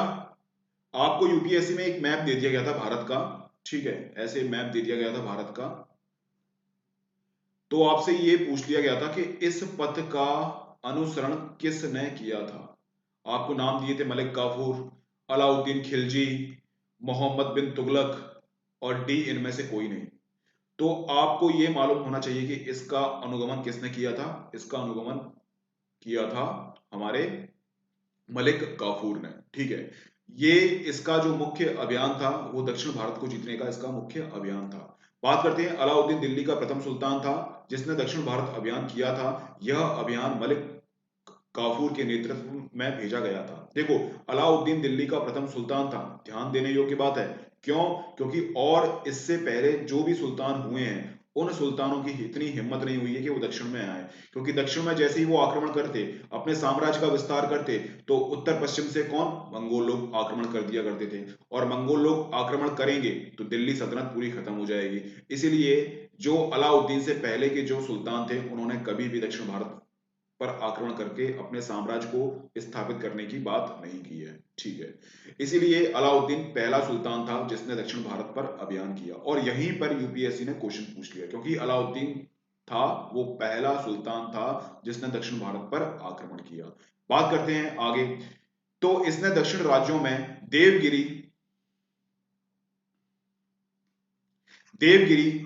आपको यूपीएससी में एक मैप दे दिया गया था भारत का, ठीक है, ऐसे मैप दे दिया गया था भारत का, तो आपसे ये पूछ लिया गया था कि इस पथ का अनुसरण किसने किया था। आपको नाम दिए थे मलिक काफूर, अलाउद्दीन खिलजी, मोहम्मद बिन तुगलक और डी इनमें से कोई नहीं। तो आपको ये मालूम होना चाहिए कि इसका अनुगमन किसने किया था। इसका अनुगमन किया था हमारे मलिक काफूर ने। ठीक है, ये इसका जो मुख्य अभियान था वो दक्षिण भारत को जीतने का इसका मुख्य अभियान था। बात करते हैं, अलाउद्दीन दिल्ली का प्रथम सुल्तान था जिसने दक्षिण भारत अभियान किया था। यह अभियान मलिक काफूर के नेतृत्व में भेजा गया था। देखो, अलाउद्दीन दिल्ली का प्रथम सुल्तान था, ध्यान देने योग्य बात है। क्यों? क्योंकि और इससे पहले जो भी सुल्तान हुए हैं उन सुल्तानों की इतनी हिम्मत नहीं हुई है कि वो दक्षिण में आए, क्योंकि दक्षिण में जैसे ही वो आक्रमण करते, अपने साम्राज्य का विस्तार करते, तो उत्तर पश्चिम से कौन, मंगोल लोग आक्रमण कर दिया करते थे, और मंगोल लोग आक्रमण करेंगे तो दिल्ली सल्तनत पूरी खत्म हो जाएगी। इसीलिए जो अलाउद्दीन से पहले के जो सुल्तान थे उन्होंने कभी भी दक्षिण भारत पर आक्रमण करके अपने साम्राज्य को स्थापित करने की बात नहीं की है। ठीक है, इसीलिए अलाउद्दीन पहला सुल्तान था जिसने दक्षिण भारत पर अभियान किया, और यहीं पर यूपीएससी ने क्वेश्चन पूछ लिया, क्योंकि अलाउद्दीन था वो पहला सुल्तान था जिसने दक्षिण भारत पर आक्रमण किया। बात करते हैं आगे, तो इसने दक्षिण राज्यों में देवगिरी,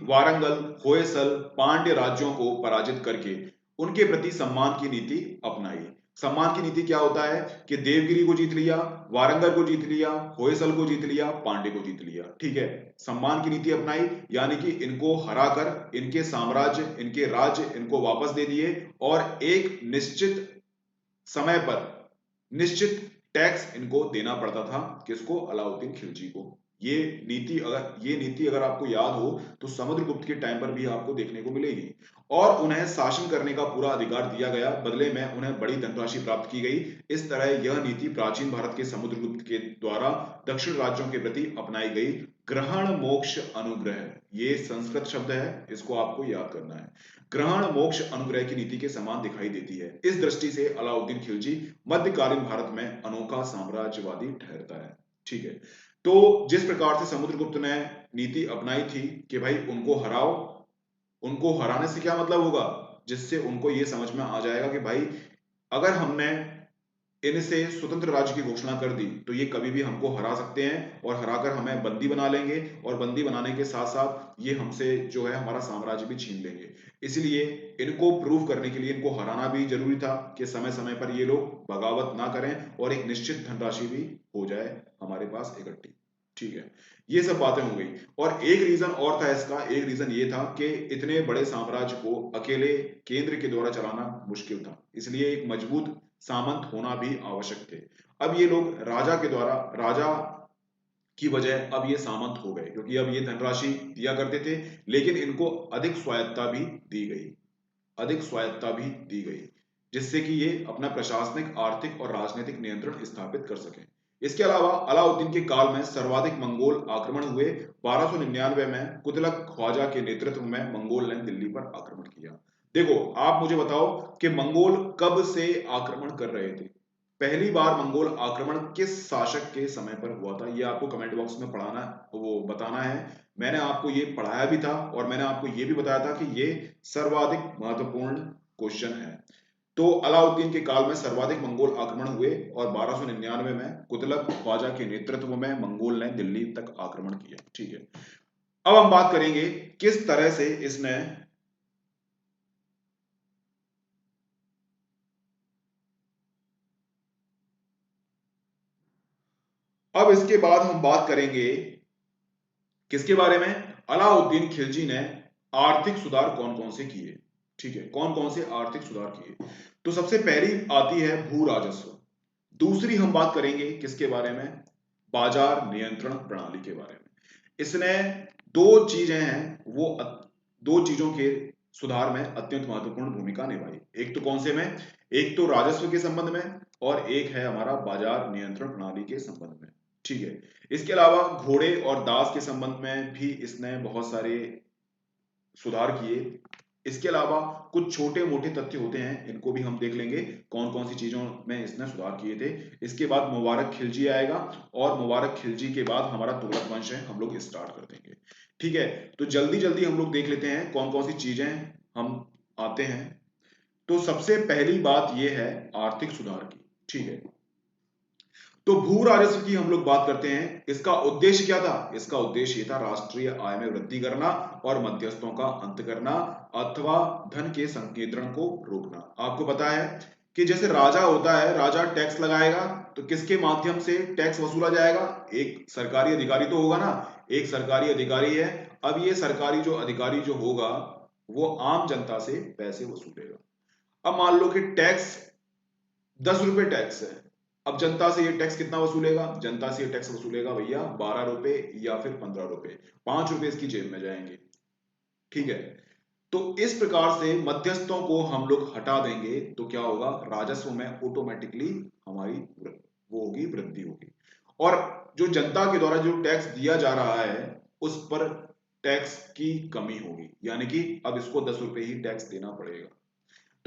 वारंगल, होयसल, पांड्य राज्यों को पराजित करके उनके प्रति सम्मान की नीति अपनाई। सम्मान की नीति क्या होता है कि देवगिरी को जीत लिया, वारंगल को जीत लिया, होयसल को जीत लिया, पांड्य को जीत लिया। ठीक है, सम्मान की नीति अपनाई, यानी कि इनको हराकर इनके साम्राज्य, इनके राज्य इनको वापस दे दिए, और एक निश्चित समय पर निश्चित टैक्स इनको देना पड़ता था। किसको? अलाउद्दीन खिलजी को। ये नीति अगर आपको याद हो तो समुद्रगुप्त के टाइम पर भी आपको देखने को मिलेगी, और उन्हें शासन करने का पूरा अधिकार दिया गया, बदले में उन्हें बड़ी धनराशि प्राप्त की गई। इस तरह यह नीति प्राचीन भारत के समुद्रगुप्त के द्वारा दक्षिण राज्यों के प्रति अपनाई गई। ग्रहण मोक्ष अनुग्रह, ये संस्कृत शब्द है, इसको आपको याद करना है। ग्रहण मोक्ष अनुग्रह की नीति के समान दिखाई देती है। इस दृष्टि से अलाउद्दीन खिलजी मध्यकालीन भारत में अनोखा साम्राज्यवादी ठहरता है। ठीक है, तो जिस प्रकार से समुद्रगुप्त ने नीति अपनाई थी कि भाई उनको हराओ, उनको हराने से क्या मतलब होगा, जिससे उनको यह समझ में आ जाएगा कि भाई अगर हमने इनसे स्वतंत्र राज्य की घोषणा कर दी तो ये कभी भी हमको हरा सकते हैं और हराकर हमें बंदी बना लेंगे, और बंदी बनाने के साथ साथ ये हमसे जो है हमारा साम्राज्य भी छीन लेंगे। इसलिए इनको प्रूव करने के लिए इनको हराना भी जरूरी था कि समय समय पर ये लोग बगावत ना करें और एक निश्चित धनराशि भी हो जाए हमारे पास इकट्ठी। ठीक है, ये सब बातें हो गई। और एक रीजन और था इसका, एक रीजन ये था कि इतने बड़े साम्राज्य को अकेले केंद्र के द्वारा चलाना मुश्किल था, इसलिए एक मजबूत सामंत होना भी आवश्यक थे। अब ये लोग राजा के द्वारा, राजा की वजह अब ये सामंत हो गए, क्योंकि अब ये धनराशि दिया करते थे, लेकिन इनको अधिक स्वायत्ता भी दी गई, अधिक स्वायत्ता भी दी गई, जिससे कि ये अपना प्रशासनिक, आर्थिक और राजनीतिक नियंत्रण स्थापित कर सके। इसके अलावा अलाउद्दीन के काल में सर्वाधिक मंगोल आक्रमण हुए। 1299 में कुतलक ख्वाजा के नेतृत्व में मंगोल ने दिल्ली पर आक्रमण किया। देखो, आप मुझे बताओ कि मंगोल कब से आक्रमण कर रहे थे, पहली बार मंगोल आक्रमण किस शासक के समय पर हुआ था, ये आपको कमेंट बॉक्स में पढ़ाना, वो बताना है। मैंने आपको ये पढ़ाया भी था और मैंने आपको ये भी बताया था कि ये सर्वाधिक महत्वपूर्ण क्वेश्चन है। तो अलाउद्दीन के काल में सर्वाधिक मंगोल आक्रमण हुए और 1299 में कुतलक ख्वाजा के नेतृत्व में मंगोल ने दिल्ली तक आक्रमण किया। ठीक है, अब हम बात करेंगे किस तरह से इसने अब इसके बाद हम बात करेंगे किसके बारे में। अलाउद्दीन खिलजी ने आर्थिक सुधार कौन कौन से किए, ठीक है, कौन कौन से आर्थिक सुधार किए। तो सबसे पहली आती है भू राजस्व। दूसरी हम बात करेंगे किसके बारे में, बाजार नियंत्रण प्रणाली के बारे में। इसने दो चीजें हैं वो दो चीजों के सुधार में अत्यंत महत्वपूर्ण भूमिका निभाई। एक तो कौन से में, एक तो राजस्व के संबंध में और एक है हमारा बाजार नियंत्रण प्रणाली के संबंध में, ठीक है। इसके अलावा घोड़े और दास के संबंध में भी इसने बहुत सारे सुधार किए। इसके अलावा कुछ छोटे मोटे तथ्य होते हैं, इनको भी हम देख लेंगे कौन कौन सी चीजों में इसने सुधार किए थे। इसके बाद मुबारक खिलजी आएगा और मुबारक खिलजी के बाद हमारा तुगलक वंश है, हम लोग स्टार्ट कर देंगे, ठीक है। तो जल्दी जल्दी हम लोग देख लेते हैं कौन कौन सी चीजें हम आते हैं। तो सबसे पहली बात यह है आर्थिक सुधार की, ठीक है। तो भू राजस्व की हम लोग बात करते हैं, इसका उद्देश्य क्या था। इसका उद्देश्य ये था राष्ट्रीय आय में वृद्धि करना और मध्यस्थों का अंत करना अथवा धन के संकेंद्रण को रोकना। आपको पता है कि जैसे राजा होता है, राजा टैक्स लगाएगा तो किसके माध्यम से टैक्स वसूला जाएगा, एक सरकारी अधिकारी तो होगा ना, एक सरकारी अधिकारी है। अब ये सरकारी जो अधिकारी जो होगा वो आम जनता से पैसे वसूलेगा। अब मान लो कि टैक्स 10 रुपए टैक्स है, अब जनता से ये टैक्स कितना वसूलेगा, जनता से ये टैक्स वसूलेगा भैया 12 रुपए या फिर 15 रुपए, 5 रुपए इसकी जेब में जाएंगे, ठीक है। तो इस प्रकार से मध्यस्थों को हम लोग हटा देंगे तो क्या होगा, राजस्व में ऑटोमेटिकली हमारी वो होगी, वृद्धि होगी। और जो जनता के द्वारा जो टैक्स दिया जा रहा है उस पर टैक्स की कमी होगी, यानी कि अब इसको 10 रुपए ही टैक्स देना पड़ेगा।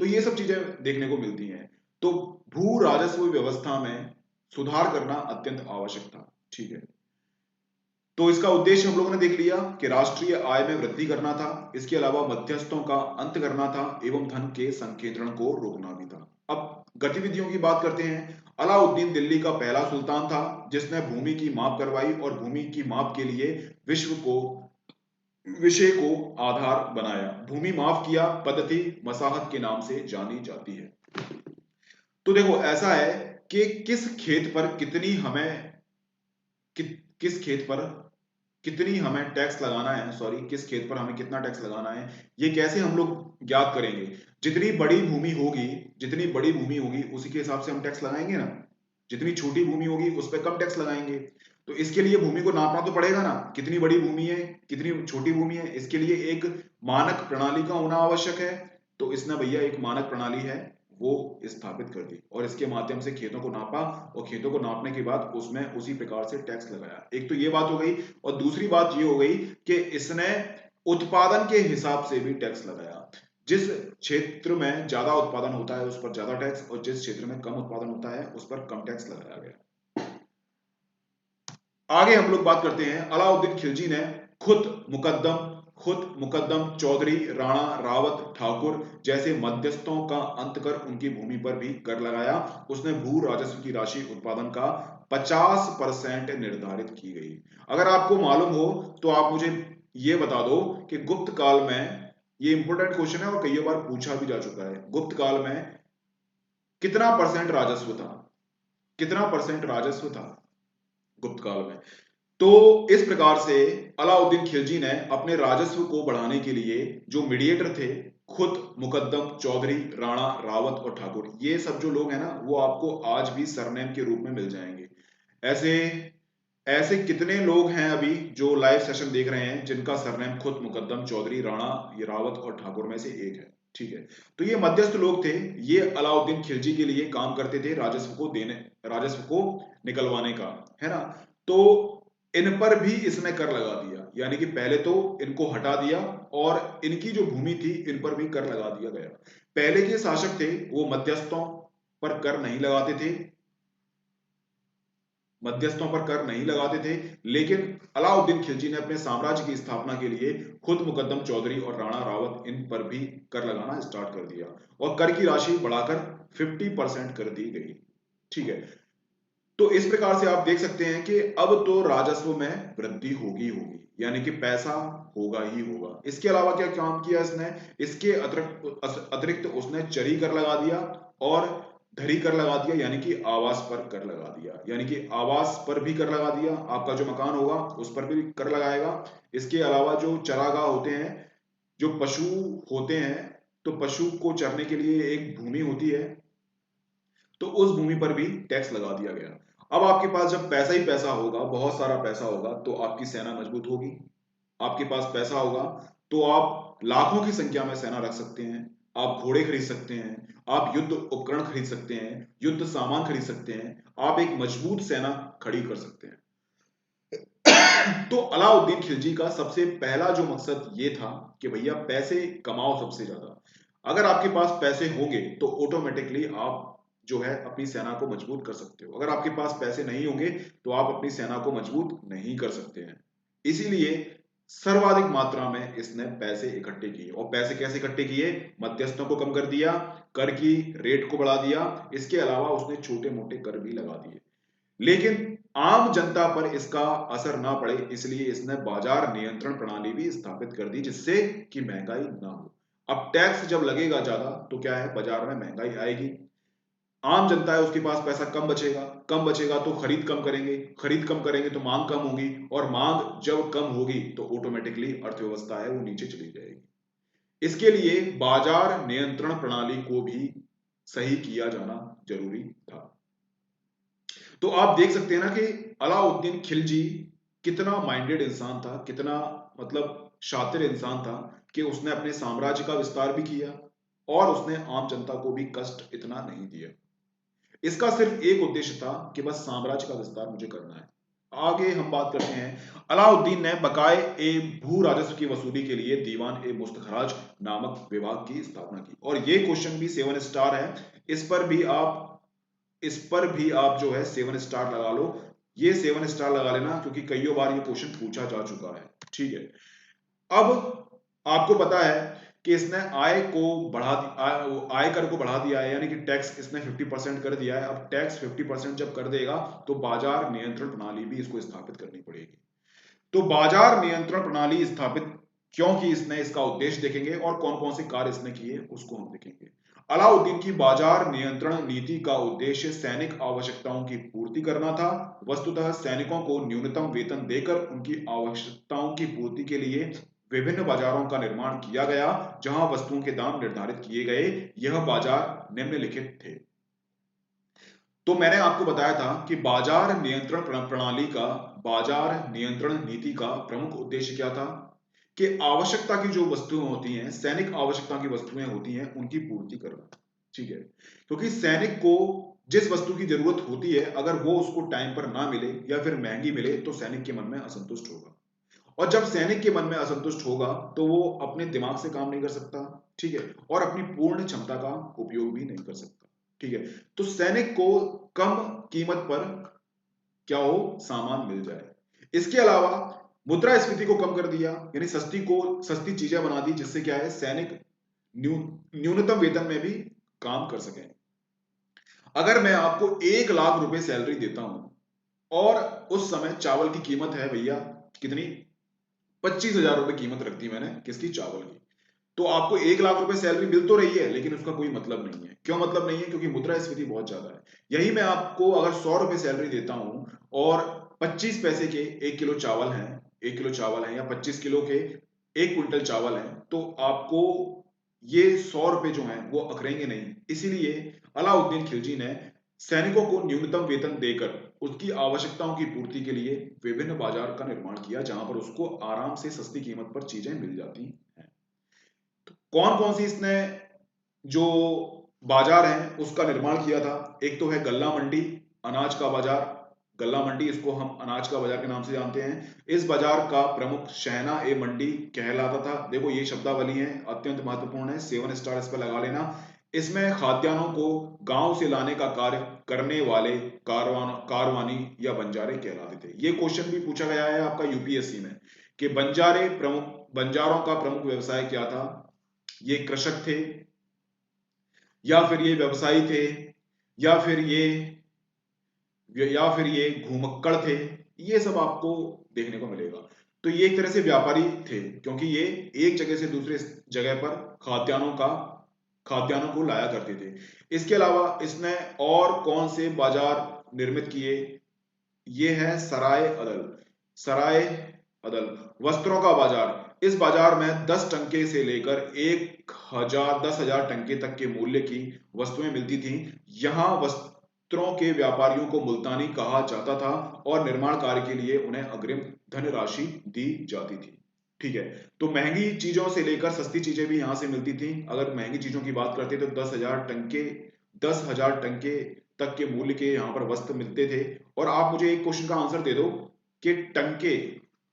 तो ये सब चीजें देखने को मिलती हैं। तो भू राजस्व व्यवस्था में सुधार करना अत्यंत आवश्यक था, ठीक है। तो इसका उद्देश्य हम लोगों ने देख लिया कि राष्ट्रीय आय में वृद्धि करना था, इसके अलावा मध्यस्थों का अंत करना था एवं धन के संकेंद्रण को रोकना भी था। अब गतिविधियों की बात करते हैं। अलाउद्दीन दिल्ली का पहला सुल्तान था जिसने भूमि की माप करवाई और भूमि की माप के लिए विश्व को विषय को आधार बनाया। भूमि माफ किया पद्धति मसाहत के नाम से जानी जाती है। तो देखो ऐसा है कि किस खेत पर कितनी हमें किस खेत पर कितनी हमें टैक्स लगाना है, सॉरी किस खेत पर हमें कितना टैक्स लगाना है, ये कैसे हम लोग ज्ञात करेंगे। जितनी बड़ी भूमि होगी, जितनी बड़ी भूमि होगी उसी के हिसाब से हम टैक्स लगाएंगे ना, जितनी छोटी भूमि होगी उस पर कम टैक्स लगाएंगे। तो इसके लिए भूमि को नापना तो पड़ेगा ना, कितनी बड़ी भूमि है कितनी छोटी भूमि है, इसके लिए एक मानक प्रणाली का होना आवश्यक है। तो इसने भैया एक मानक प्रणाली है वो स्थापित कर दी और इसके माध्यम से खेतों को नापा और खेतों को नापने के बाद उसमें उसी प्रकार से टैक्स लगाया। एक तो ये बात हो गई और दूसरी बात ये हो गई कि इसने उत्पादन के हिसाब से भी टैक्स लगाया। जिस क्षेत्र में ज्यादा उत्पादन होता है उस पर ज्यादा टैक्स और जिस क्षेत्र में कम उत्पादन होता है उस पर कम टैक्स लगाया गया। आगे हम लोग बात करते हैं, अलाउद्दीन खिलजी ने खुद मुकद्दम चौधरी राणा रावत ठाकुर जैसे मध्यस्थों का अंत कर उनकी भूमि पर भी कर लगाया। उसने भू राजस्व की राशि उत्पादन का 50% निर्धारित की गई। अगर आपको मालूम हो तो आप मुझे ये बता दो कि गुप्त काल में, ये इंपोर्टेंट क्वेश्चन है और कई बार पूछा भी जा चुका है, गुप्त काल में कितना परसेंट राजस्व था, कितना परसेंट राजस्व था गुप्त काल में। तो इस प्रकार से अलाउद्दीन खिलजी ने अपने राजस्व को बढ़ाने के लिए जो मीडिएटर थे, खुद मुकद्दम चौधरी राणा रावत और ठाकुर, ये सब जो लोग हैं ना वो आपको आज भी सरनेम के रूप में मिल जाएंगे। ऐसे ऐसे कितने लोग हैं अभी जो लाइव सेशन देख रहे हैं जिनका सरनेम खुद मुकद्दम चौधरी राणा ये रावत और ठाकुर में से एक है, ठीक है। तो ये मध्यस्थ लोग थे, ये अलाउद्दीन खिलजी के लिए काम करते थे राजस्व को निकलवाने का, है ना। तो इन पर भी इसने कर लगा दिया, यानी कि पहले तो इनको हटा दिया और इनकी जो भूमि थी इन पर भी कर लगा दिया गया। पहले के शासक थे वो मध्यस्थों पर कर नहीं लगाते थे, मध्यस्थों पर कर नहीं लगाते थे, लेकिन अलाउद्दीन खिलजी ने अपने साम्राज्य की स्थापना के लिए खुद मुकद्दम चौधरी और राणा रावत इन पर भी कर लगाना स्टार्ट कर दिया और कर की राशि बढ़ाकर 50% कर दी गई, ठीक है। तो इस प्रकार से आप देख सकते हैं कि अब तो राजस्व में वृद्धि होगी होगी, यानी कि पैसा होगा ही होगा। इसके अलावा क्या काम किया इसने, इसके अतिरिक्त उसने चरी कर लगा दिया और धरी कर लगा दिया, यानी कि आवास पर कर लगा दिया, यानी कि आवास पर भी कर लगा दिया, आपका जो मकान होगा उस पर भी कर लगाएगा। इसके अलावा जो चरागाह होते हैं, जो पशु होते हैं, तो पशु को चरने के लिए एक भूमि होती है, तो उस भूमि पर भी टैक्स लगा दिया गया। अब आपके पास जब पैसा ही पैसा होगा, बहुत सारा पैसा होगा, तो आपकी सेना मजबूत होगी। आपके पास पैसा होगा तो आप लाखों की संख्या में सेना रख सकते हैं, आप घोड़े खरीद सकते हैं, आप युद्ध उपकरण खरीद सकते हैं, युद्ध सामान खरीद सकते हैं, आप एक मजबूत सेना खड़ी कर सकते हैं। तो अलाउद्दीन खिलजी का सबसे पहला जो मकसद ये था कि भैया पैसे कमाओ सबसे ज्यादा। अगर आपके पास पैसे होंगे तो ऑटोमेटिकली आप जो है अपनी सेना को मजबूत कर सकते हो। अगर आपके पास पैसे नहीं होंगे तो आप अपनी सेना को मजबूत नहीं कर सकते हैं। इसीलिए सर्वाधिक मात्रा में इसने पैसे इकट्ठे किए। और पैसे कैसे इकट्ठे किए, मध्यस्थों को कम कर दिया, कर की रेट को बढ़ा दिया, इसके अलावा उसने छोटे मोटे कर भी लगा दिए। लेकिन आम जनता पर इसका असर ना पड़े इसलिए इसने बाजार नियंत्रण प्रणाली भी स्थापित कर दी, जिससे कि महंगाई ना हो। अब टैक्स जब लगेगा ज्यादा तो क्या है, बाजार में महंगाई आएगी, आम जनता है उसके पास पैसा कम बचेगा, कम बचेगा तो खरीद कम करेंगे, खरीद कम करेंगे तो मांग कम होगी, और मांग जब कम होगी तो ऑटोमेटिकली अर्थव्यवस्था है वो नीचे चली जाएगी। इसके लिए बाजार नियंत्रण प्रणाली को भी सही किया जाना जरूरी था। तो आप देख सकते हैं ना कि अलाउद्दीन खिलजी कितना माइंडेड इंसान था, कितना मतलब शातिर इंसान था कि उसने अपने साम्राज्य का विस्तार भी किया और उसने आम जनता को भी कष्ट इतना नहीं दिया। इसका सिर्फ एक उद्देश्य था कि बस साम्राज्य का विस्तार मुझे करना है। आगे हम बात करते हैं, अलाउद्दीन ने बकाए ए भू राजस्व की वसूली के लिए दीवान ए मुस्तखराज नामक विभाग की स्थापना की। और ये क्वेश्चन भी 7 स्टार है, इस पर भी आप जो है 7 स्टार लगा लो। ये 7 स्टार लगा लेना क्योंकि कई बार ये क्वेश्चन पूछा जा चुका है। ठीक है, अब आपको पता है कि इसने आय को बढ़ा आय कर को बढ़ा दिया है, यानी कि टैक्स इसने 50% कर दिया है। अब टैक्स 50% जब कर देगा तो बाजार नियंत्रण प्रणाली भी इसको स्थापित करनी पड़ेगी। तो बाजार नियंत्रण प्रणाली स्थापित क्यों की इसने, इसका उद्देश्य देखेंगे और कौन कौन से कार्य इसने किए उसको हम देखेंगे। अलाउद्दीन की बाजार नियंत्रण नीति का उद्देश्य सैनिक आवश्यकताओं की पूर्ति करना था। वस्तुतः सैनिकों को न्यूनतम वेतन देकर उनकी आवश्यकताओं की पूर्ति के लिए विभिन्न बाजारों का निर्माण किया गया, जहां वस्तुओं के दाम निर्धारित किए गए। यह बाजार निम्नलिखित थे। तो मैंने आपको बताया था कि बाजार नियंत्रण प्रणाली का, बाजार नियंत्रण नीति का प्रमुख उद्देश्य क्या था कि आवश्यकता की जो वस्तुएं होती हैं, सैनिक आवश्यकता की वस्तुएं होती हैं, उनकी पूर्ति करना। ठीक है, क्योंकि सैनिक को जिस वस्तु की जरूरत होती है अगर वो उसको टाइम पर ना मिले या फिर महंगी मिले तो सैनिक के मन में असंतुष्ट होगा। और जब सैनिक के मन में असंतुष्ट होगा तो वो अपने दिमाग से काम नहीं कर सकता। ठीक है, और अपनी पूर्ण क्षमता का उपयोग भी नहीं कर सकता। ठीक है, तो सैनिक को कम कीमत पर क्या हो, सामान मिल जाए। इसके अलावा मुद्रास्फीति को कम कर दिया, यानी सस्ती चीजें बना दी, जिससे क्या है सैनिक न्यूनतम वेतन में भी काम कर सके। अगर मैं आपको 1 लाख रुपए सैलरी देता हूं और उस समय चावल की कीमत है भैया कितनी, 25,000 रुपए कीमत रखती मैंने किसकी, चावल की, तो आपको 1 लाख रुपए सैलरी मिल तो रही है लेकिन उसका कोई मतलब नहीं है। क्यों मतलब नहीं है, क्योंकि मुद्रास्फीति बहुत ज्यादा है। यही मैं आपको अगर 100 रुपए सैलरी देता हूं और 25 पैसे के 1 किलो चावल है, 1 किलो चावल है, या 25 किलो के 1 क्विंटल चावल है, तो आपको ये 100 रुपए जो है वो अकड़ेंगे नहीं। इसीलिए अलाउद्दीन खिलजी ने सैनिकों को न्यूनतम वेतन देकर उसकी आवश्यकताओं की पूर्ति के लिए विभिन्न बाजार का निर्माण किया, जहां पर उसको आराम से सस्ती कीमत पर चीजें मिल जाती हैं। कौन कौन सी इसने जो बाजार है उसका निर्माण किया था, एक तो है गल्ला मंडी, अनाज का बाजार, गल्ला मंडी, इसको हम अनाज का बाजार के नाम से जानते हैं। इस बाजार का प्रमुख शहना ए मंडी कहलाता था। देखो ये शब्दावली है, अत्यंत महत्वपूर्ण है, 7 स्टार इस पर लगा लेना। इसमें खाद्यान्नों को गांव से लाने का कार्य करने वाले कारवानी या बंजारे कहलाते थे। ये क्वेश्चन भी पूछा गया है आपका यूपीएससी में कि बंजारों का प्रमुख व्यवसाय क्या था, ये कृषक थे या फिर ये व्यवसायी थे या फिर ये घुमक्कड़ थे, ये सब आपको देखने को मिलेगा। तो ये एक तरह से व्यापारी थे, क्योंकि ये एक जगह से दूसरे जगह पर खाद्यान्नों को लाया करते थे। इसके अलावा इसने और कौन से बाजार निर्मित किए? ये है सराय अदल वस्त्रों का बाजार। इस बाजार में 10 टंके से लेकर 10,000 टंके तक के मूल्य की वस्तुएं मिलती थीं। यहाँ वस्त्रों के व्यापारियों को मुल्तानी कहा जाता था और निर्माण कार्य के लिए उन्हें अग्रिम धनराशि दी जाती थी। ठीक है, तो महंगी चीजों से लेकर सस्ती चीजें भी यहाँ से मिलती थी। अगर महंगी चीजों की बात करते तो 10,000 टंके तक के मूल्य के यहाँ पर वस्त्र मिलते थे। और आप मुझे एक क्वेश्चन का आंसर दे दो कि टंके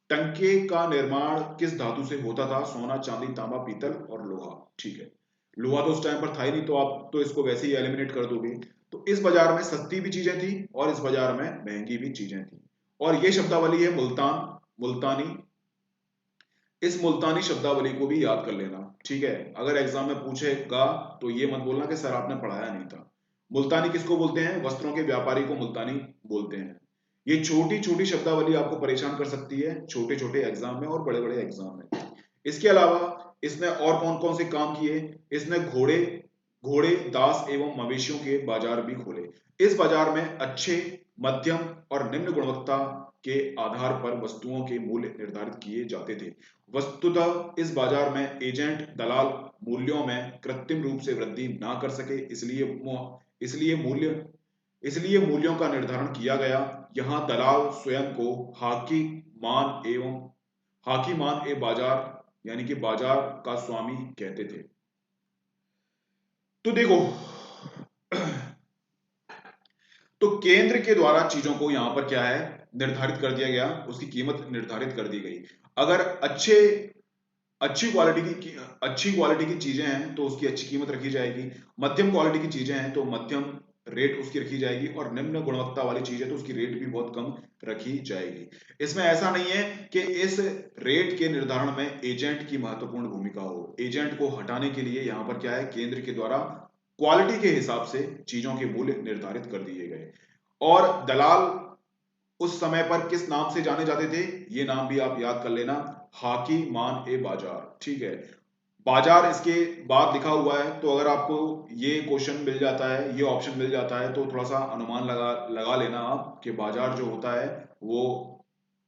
टंके का निर्माण किस धातु से होता था? सोना, चांदी, तांबा, पीतल और लोहा। ठीक है, लोहा तो उस टाइम पर था ही नहीं, तो आप तो इसको वैसे ही एलिमिनेट कर दोगे। तो इस बाजार में सस्ती भी चीजें थी और इस बाजार में महंगी भी चीजें थी। और ये शब्दावली है मुल्तानी। इस मुल्तानी शब्दावली को भी याद कर लेना। ठीक है, अगर एग्जाम में पूछेगा तो ये मत बोलना कि सर आपने पढ़ाया नहीं था। मुल्तानी किसको बोलते हैं? वस्त्रों के व्यापारी को मुल्तानी बोलते हैं। ये छोटी छोटी शब्दावली आपको परेशान कर सकती है छोटे छोटे एग्जाम में और बड़े बड़े एग्जाम में। इसके अलावा इसने और कौन कौन से काम किए? इसने घोड़े, दास एवं मवेशियों के बाजार भी खोले। इस बाजार में अच्छे, मध्यम और निम्न गुणवत्ता के आधार पर वस्तुओं के मूल्य निर्धारित किए जाते थे। वस्तुतः इस बाजार में एजेंट दलाल मूल्यों में कृत्रिम रूप से वृद्धि ना कर सके, इसलिए मूल्य इसलिए मूल्यों का निर्धारण किया गया। यहाँ दलाल स्वयं को हाकी मान ए बाजार यानी कि बाजार का स्वामी कहते थे। तो देखो, तो केंद्र के द्वारा चीजों को यहां पर क्या है, निर्धारित कर दिया गया, उसकी कीमत निर्धारित कर दी गई। अगर अच्छी क्वालिटी की चीजें हैं तो उसकी अच्छी कीमत रखी जाएगी। मध्यम क्वालिटी की चीजें हैं तो मध्यम रेट उसकी रखी जाएगी, और निम्न गुणवत्ता वाली चीज है तो उसकी रेट भी बहुत कम रखी जाएगी। इसमें ऐसा नहीं है कि इस रेट के निर्धारण में एजेंट की महत्वपूर्ण भूमिका हो। एजेंट को हटाने के लिए यहां पर क्या है, केंद्र के द्वारा क्वालिटी के हिसाब से चीजों के मूल्य निर्धारित कर दिए गए। और दलाल उस समय पर किस नाम से जाने जाते थे? ये नाम भी आप याद कर लेना, हाकी मान ए बाजार। ठीक है, बाजार इसके बाद लिखा हुआ है, तो अगर आपको ये क्वेश्चन मिल जाता है, ये ऑप्शन मिल जाता है, तो थोड़ा सा अनुमान लगा लेना आप कि बाजार जो होता है वो,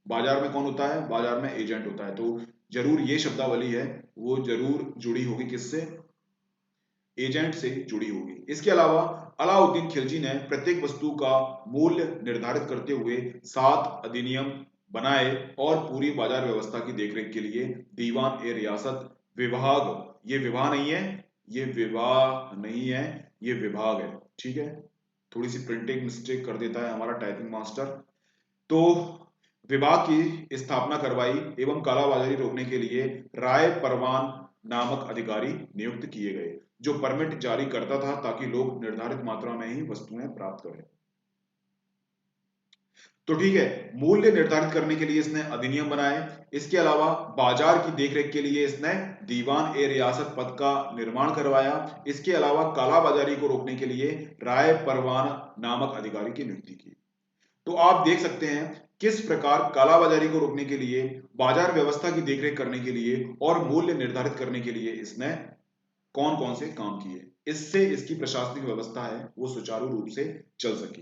बाजार में कौन होता है? बाजार में एजेंट होता है। तो जरूर ये शब्दावली है वो जरूर जुड़ी होगी किससे? एजेंट से जुड़ी होगी। इसके अलावा अलाउद्दीन खिलजी ने प्रत्येक वस्तु का मूल्य निर्धारित करते हुए 7 अधिनियम बनाए और पूरी बाजार व्यवस्था की देखरेख के लिए दीवान ए रियासत विभाग, ये विवाह नहीं है, ये विवाह नहीं है, ये विभाग है। ठीक है, थोड़ी सी प्रिंटिंग मिस्टेक कर देता है हमारा टाइपिंग मास्टर। तो विभाग की स्थापना करवाई एवं कालाबाजारी रोकने के लिए राय परवान नामक अधिकारी नियुक्त किए गए, जो परमिट जारी करता था ताकि लोग निर्धारित मात्रा में ही वस्तुएं प्राप्त करें। तो ठीक है, मूल्य निर्धारित करने के लिए इसने अधिनियम बनाए। इसके अलावा बाजार की देखरेख के लिए इसने दीवान ए रियासत पद का निर्माण करवाया। इसके अलावा कालाबाजारी को रोकने के लिए राय परवान नामक अधिकारी की नियुक्ति की। तो आप देख सकते हैं किस प्रकार कालाबाजारी को रोकने के लिए, बाजार व्यवस्था की देखरेख करने के लिए और मूल्य निर्धारित करने के लिए इसने कौन कौन से काम किए। इससे इसकी प्रशासनिक व्यवस्था है वो सुचारू रूप से चल सके।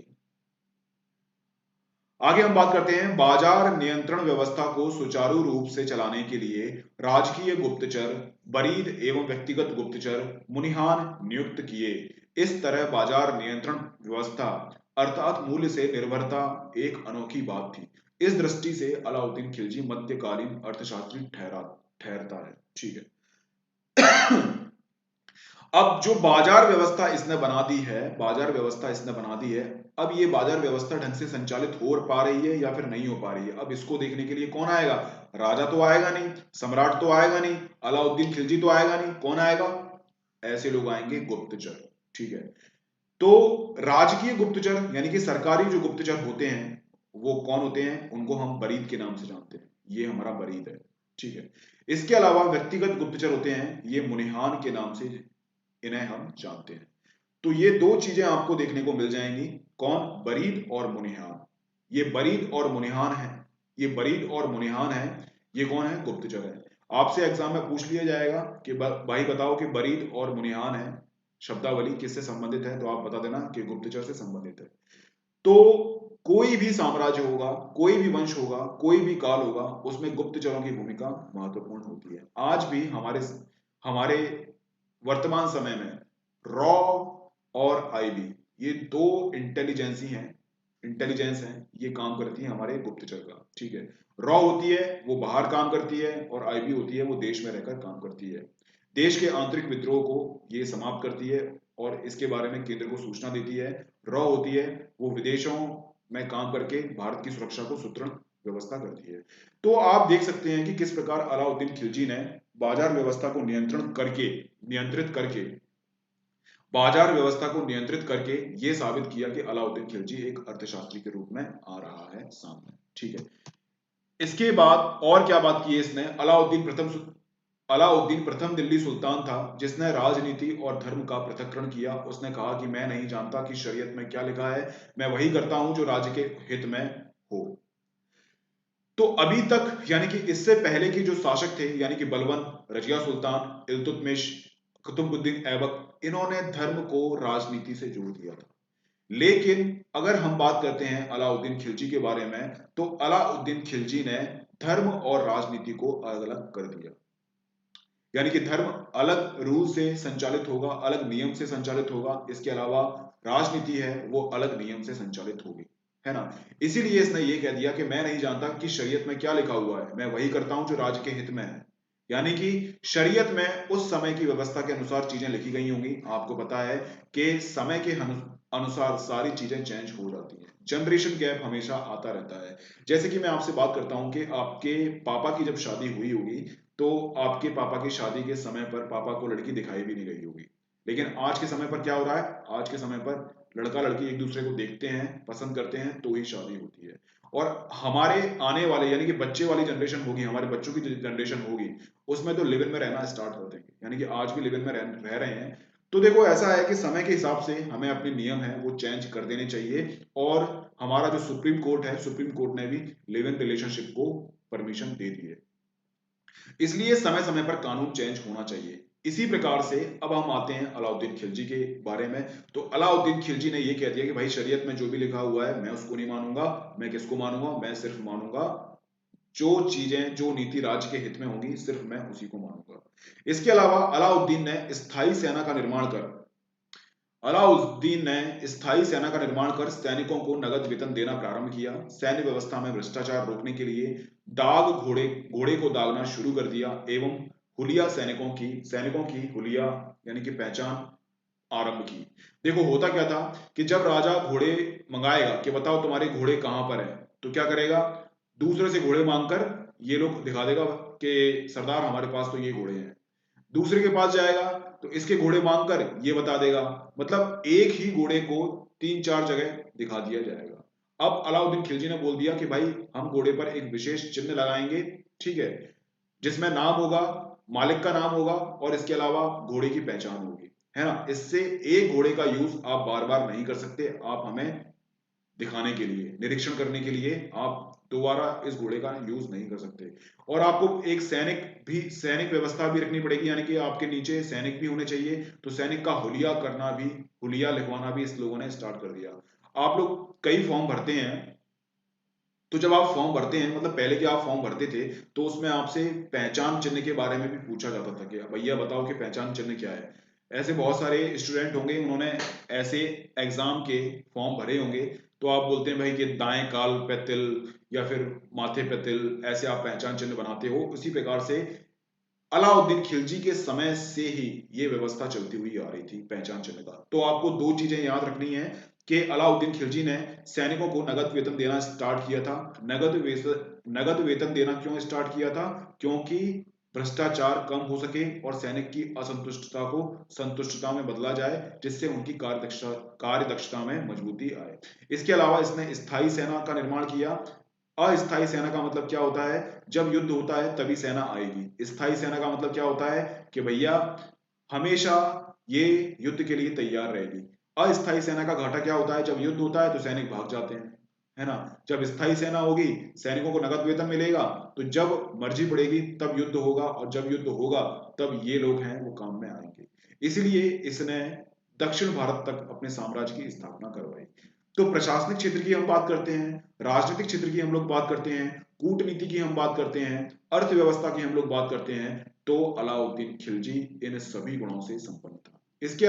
आगे हम बात करते हैं, बाजार नियंत्रण व्यवस्था को सुचारू रूप से चलाने के लिए राजकीय गुप्तचर, बरीद एवं व्यक्तिगत गुप्तचर, मुनिहान नियुक्त किए। इस तरह बाजार नियंत्रण व्यवस्था अर्थात मूल्य से निर्भरता एक अनोखी बात थी। इस दृष्टि से अलाउद्दीन खिलजी मध्यकालीन अर्थशास्त्री ठहरता है। ठीक है, अब जो बाजार व्यवस्था इसने बना दी है, अब ये बाजार व्यवस्था ढंग से संचालित हो पा रही है या फिर नहीं हो पा रही है, अब इसको देखने के लिए कौन आएगा? राजा तो आएगा नहीं, सम्राट तो आएगा नहीं, अलाउद्दीन खिलजी तो आएगा नहीं, कौन आएगा? ऐसे लोग आएंगे, गुप्तचर। ठीक है, तो राजकीय गुप्तचर यानी कि सरकारी जो गुप्तचर होते हैं वो कौन होते हैं? उनको हम बरीद के नाम से जानते हैं, ये हमारा बरीद है। ठीक है, इसके अलावा व्यक्तिगत गुप्तचर होते हैं, ये मुनिहान के नाम से इन्हें हम जानते हैं। तो ये दो चीजें आपको देखने को मिल जाएंगी, कौन? बरीद और मुनिहान। ये बरीद और मुनिहान है, ये बरीद और मुनिहान है। ये कौन है? गुप्तचर है। आपसे एग्जाम में पूछ लिया जाएगा कि भाई बताओ कि बरीद और मुनिहान है शब्दावली किससे संबंधित है, तो आप बता देना कि गुप्तचर से संबंधित है। तो कोई भी साम्राज्य होगा, कोई भी वंश होगा, कोई भी काल होगा, उसमें गुप्तचरों की भूमिका महत्वपूर्ण होती है। आज भी हमारे हमारे वर्तमान समय में रॉ और आईबी, ये दो इंटेलिजेंस हैं, ये काम करती है हमारे गुप्तचर का। ठीक है, रॉ होती है वो बाहर काम करती है, और आईबी होती है वो देश में रहकर काम करती है। देश के आंतरिक विद्रोह को ये समाप्त करती है और इसके बारे में केंद्र को सूचना देती है। रॉ होती है वो विदेशों में काम करके भारत की सुरक्षा को सुदृढ़ व्यवस्था करती है। तो आप देख सकते हैं कि किस प्रकार अलाउद्दीन खिलजी ने बाजार व्यवस्था को नियंत्रित करके बाजार व्यवस्था को नियंत्रित करके ये साबित किया कि अलाउद्दीन खिलजी एक अर्थशास्त्री के रूप में आ रहा है सामने। ठीक है, इसके बाद और क्या बात की है इसने? अलाउद्दीन प्रथम दिल्ली सुल्तान था जिसने राजनीति और धर्म का पृथक्करण किया। उसने कहा कि मैं नहीं जानता कि शरीयत में क्या लिखा है, मैं वही करता हूं जो राज्य के हित में हो। तो अभी तक यानी कि इससे पहले के जो शासक थे यानी कि बलबन, रजिया सुल्तान, इल्तुतमिश, कुतुबुद्दीन ऐबक, इन्होंने धर्म को राजनीति से जोड़ दिया था। लेकिन अगर हम बात करते हैं अलाउद्दीन खिलजी के बारे में, तो अलाउद्दीन खिलजी ने धर्म और राजनीति को अलग अलग कर दिया। यानी कि धर्म अलग रूल से संचालित होगा, अलग नियम से संचालित होगा, इसके अलावा राजनीति है वो अलग नियम से संचालित होगी, है ना। इसीलिए इसने ये कह दिया कि मैं नहीं जानता कि शरीयत में क्या लिखा हुआ है, मैं वही करता हूं जो राज्य के हित में है। यानी कि शरीयत में उस समय की व्यवस्था के अनुसार चीजें लिखी गई होंगी। आपको पता है कि समय के अनुसार सारी चीजें चेंज हो जाती हैं, जनरेशन गैप हमेशा आता रहता है। जैसे कि मैं आपसे बात करता हूं कि आपके पापा की जब शादी हुई होगी, तो आपके पापा की शादी के समय पर पापा को लड़की दिखाई भी नहीं गई होगी। लेकिन आज के समय पर क्या हो रहा है? आज के समय पर लड़का लड़की एक दूसरे को देखते हैं, पसंद करते हैं, तो ही शादी होती है। और हमारे आने वाले यानी कि बच्चे वाली जनरेशन होगी, हमारे बच्चों की जनरेशन होगी, उसमें तो लिव इन में रहना स्टार्ट कर देंगे, यानी कि आज भी लिव इन में रह रहे हैं। तो देखो ऐसा है कि समय के हिसाब से हमें अपने नियम है वो चेंज कर देने चाहिए। और हमारा जो सुप्रीम कोर्ट है, सुप्रीम कोर्ट ने भी लिव इन रिलेशनशिप को परमिशन दे दी है। इसलिए समय समय पर कानून चेंज होना चाहिए। इसी प्रकार से अब हम आते हैं अलाउद्दीन खिलजी के बारे में। तो अलाउद्दीन खिलजी ने यह कह दिया कि भाई शरीयत में जो भी लिखा हुआ है मैं उसको नहीं मानूंगा। मैं किसको मानूंगा? मैं सिर्फ मानूंगा जो चीजें, जो नीति राज्य के हित में होंगी, सिर्फ मैं उसी को मानूंगा। इसके अलावा अलाउद्दीन ने स्थायी सेना का निर्माण कर अलाउद्दीन ने स्थायी सेना का निर्माण कर सैनिकों को नगद वेतन देना प्रारंभ किया। सैन्य व्यवस्था में भ्रष्टाचार रोकने के लिए दाग घोड़े को दागना शुरू कर दिया एवं हुलिया सैनिकों की हुलिया यानी कि पहचान आरंभ की। देखो होता क्या था कि जब राजा घोड़े मंगाएगा कि बताओ तुम्हारे घोड़े कहां पर है, तो क्या करेगा? दूसरे से घोड़े मांगकर ये लोग दिखा देगा कि सरदार हमारे पास तो ये घोड़े हैं। दूसरे के पास जाएगा तो इसके घोड़े मांगकर ये बता देगा। मतलब एक ही घोड़े को तीन चार जगह दिखा दिया जाएगा। अब अलाउद्दीन खिलजी ने बोल दिया कि भाई हम घोड़े पर एक विशेष चिन्ह लगाएंगे, ठीक है, जिसमें नाम होगा, मालिक का नाम होगा और इसके अलावा घोड़े की पहचान होगी, है ना। इससे एक घोड़े का यूज आप बार बार नहीं कर सकते, आप हमें दिखाने के लिए, निरीक्षण करने के लिए आप दोबारा इस घोड़े का यूज नहीं कर सकते। और आपको एक सैनिक व्यवस्था भी रखनी पड़ेगी, यानी कि आपके नीचे सैनिक भी होने चाहिए। तो सैनिक का हुलिया लिखवाना भी इस लोगों ने स्टार्ट कर दिया। आप लोग कई फॉर्म भरते हैं, तो जब आप फॉर्म भरते हैं, मतलब पहले के आप फॉर्म भरते थे, तो उसमें आपसे पहचान चिन्ह के बारे में भी पूछा जाता था कि भैया बताओ कि पहचान चिन्ह क्या है। ऐसे बहुत सारे स्टूडेंट होंगे, उन्होंने ऐसे एग्जाम के फॉर्म भरे होंगे। तो आप बोलते हैं भाई कि दाएं काल पे तिल या फिर माथे पे तिल, ऐसे आप पहचान चिन्ह बनाते हो। उसी प्रकार से अलाउद्दीन खिलजी के समय से ही ये व्यवस्था चलती हुई आ रही थी पहचान चिन्ह का। तो आपको दो चीजें याद रखनी है कि अलाउद्दीन खिलजी ने सैनिकों को नगद वेतन देना स्टार्ट किया था। नगद वेतन देना क्यों स्टार्ट किया था? क्योंकि भ्रष्टाचार कम हो सके और सैनिक की असंतुष्टता को संतुष्टता में बदला जाए, जिससे उनकी कार्य दक्षता में मजबूती आए। इसके अलावा इसने स्थायी सेना का निर्माण किया। अस्थायी सेना का मतलब क्या होता है? जब युद्ध होता है तभी सेना आएगी। स्थायी सेना का मतलब क्या होता है कि भैया हमेशा ये युद्ध के लिए तैयार रहेगी। अस्थायी सेना का घाटा क्या होता है? जब युद्ध होता है तो सैनिक भाग जाते हैं। है ना। जब स्थायी सेना होगी, सैनिकों को नगद वेतन मिलेगा, तो जब मर्जी पड़ेगी तब युद्ध होगा, और जब युद्ध होगा तब ये लोग हैं वो काम में आएंगे। इसलिए इसने दक्षिण भारत तक अपने साम्राज्य की स्थापना करवाई। तो प्रशासनिक क्षेत्र की हम बात करते हैं, राजनीतिक क्षेत्र की हम लोग बात करते हैं, कूटनीति की हम बात करते हैं, अर्थव्यवस्था की हम लोग बात करते हैं, तो अलाउद्दीन खिलजी इन सभी गुणों से संपन्न था। इसके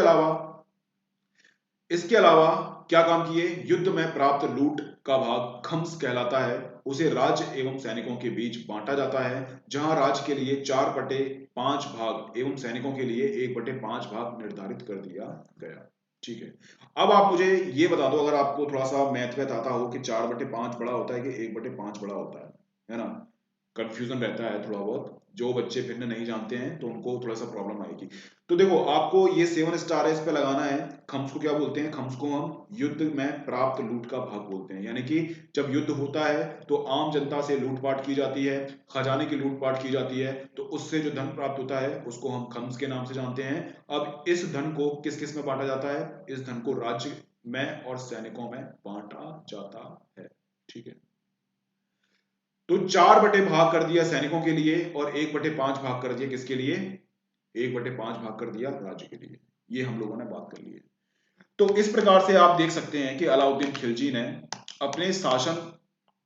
अलावा क्या काम किए? युद्ध में प्राप्त लूट का भाग खम्स कहलाता है, उसे राज्य एवं सैनिकों के बीच बांटा जाता है, जहां राज्य के लिए 4/5 भाग एवं सैनिकों के लिए 1/5 भाग निर्धारित कर दिया गया। ठीक है, अब आप मुझे ये बता दो, अगर आपको थोड़ा सा मैथ वैथ आता हो, कि 4/5 बड़ा होता है कि 1/5 बड़ा होता है ना। कंफ्यूजन रहता है थोड़ा बहुत, जो बच्चे भिन्न नहीं जानते हैं तो उनको थोड़ा सा प्रॉब्लम आएगी। तो देखो, आपको ये 7 स्टार है, इस पे लगाना है। खम्स को क्या बोलते हैं? खम्स को हम युद्ध में प्राप्त लूट का भाग बोलते हैं। यानी कि जब युद्ध होता है तो आम जनता से लूटपाट की जाती है, खजाने की लूटपाट की जाती है, तो उससे जो धन प्राप्त होता है उसको हम खम्स के नाम से जानते हैं। अब इस धन को किस किस में बांटा जाता है? इस धन को राज्य में और सैनिकों में बांटा जाता है। ठीक है, तो 4 भाग कर दिया सैनिकों के लिए और 1/5 भाग कर दिया किसके लिए? 1/5 भाग कर दिया राज्य के लिए। ये हम लोगों ने बात कर ली है। तो इस प्रकार से आप देख सकते हैं कि अलाउद्दीन खिलजी ने अपने शासन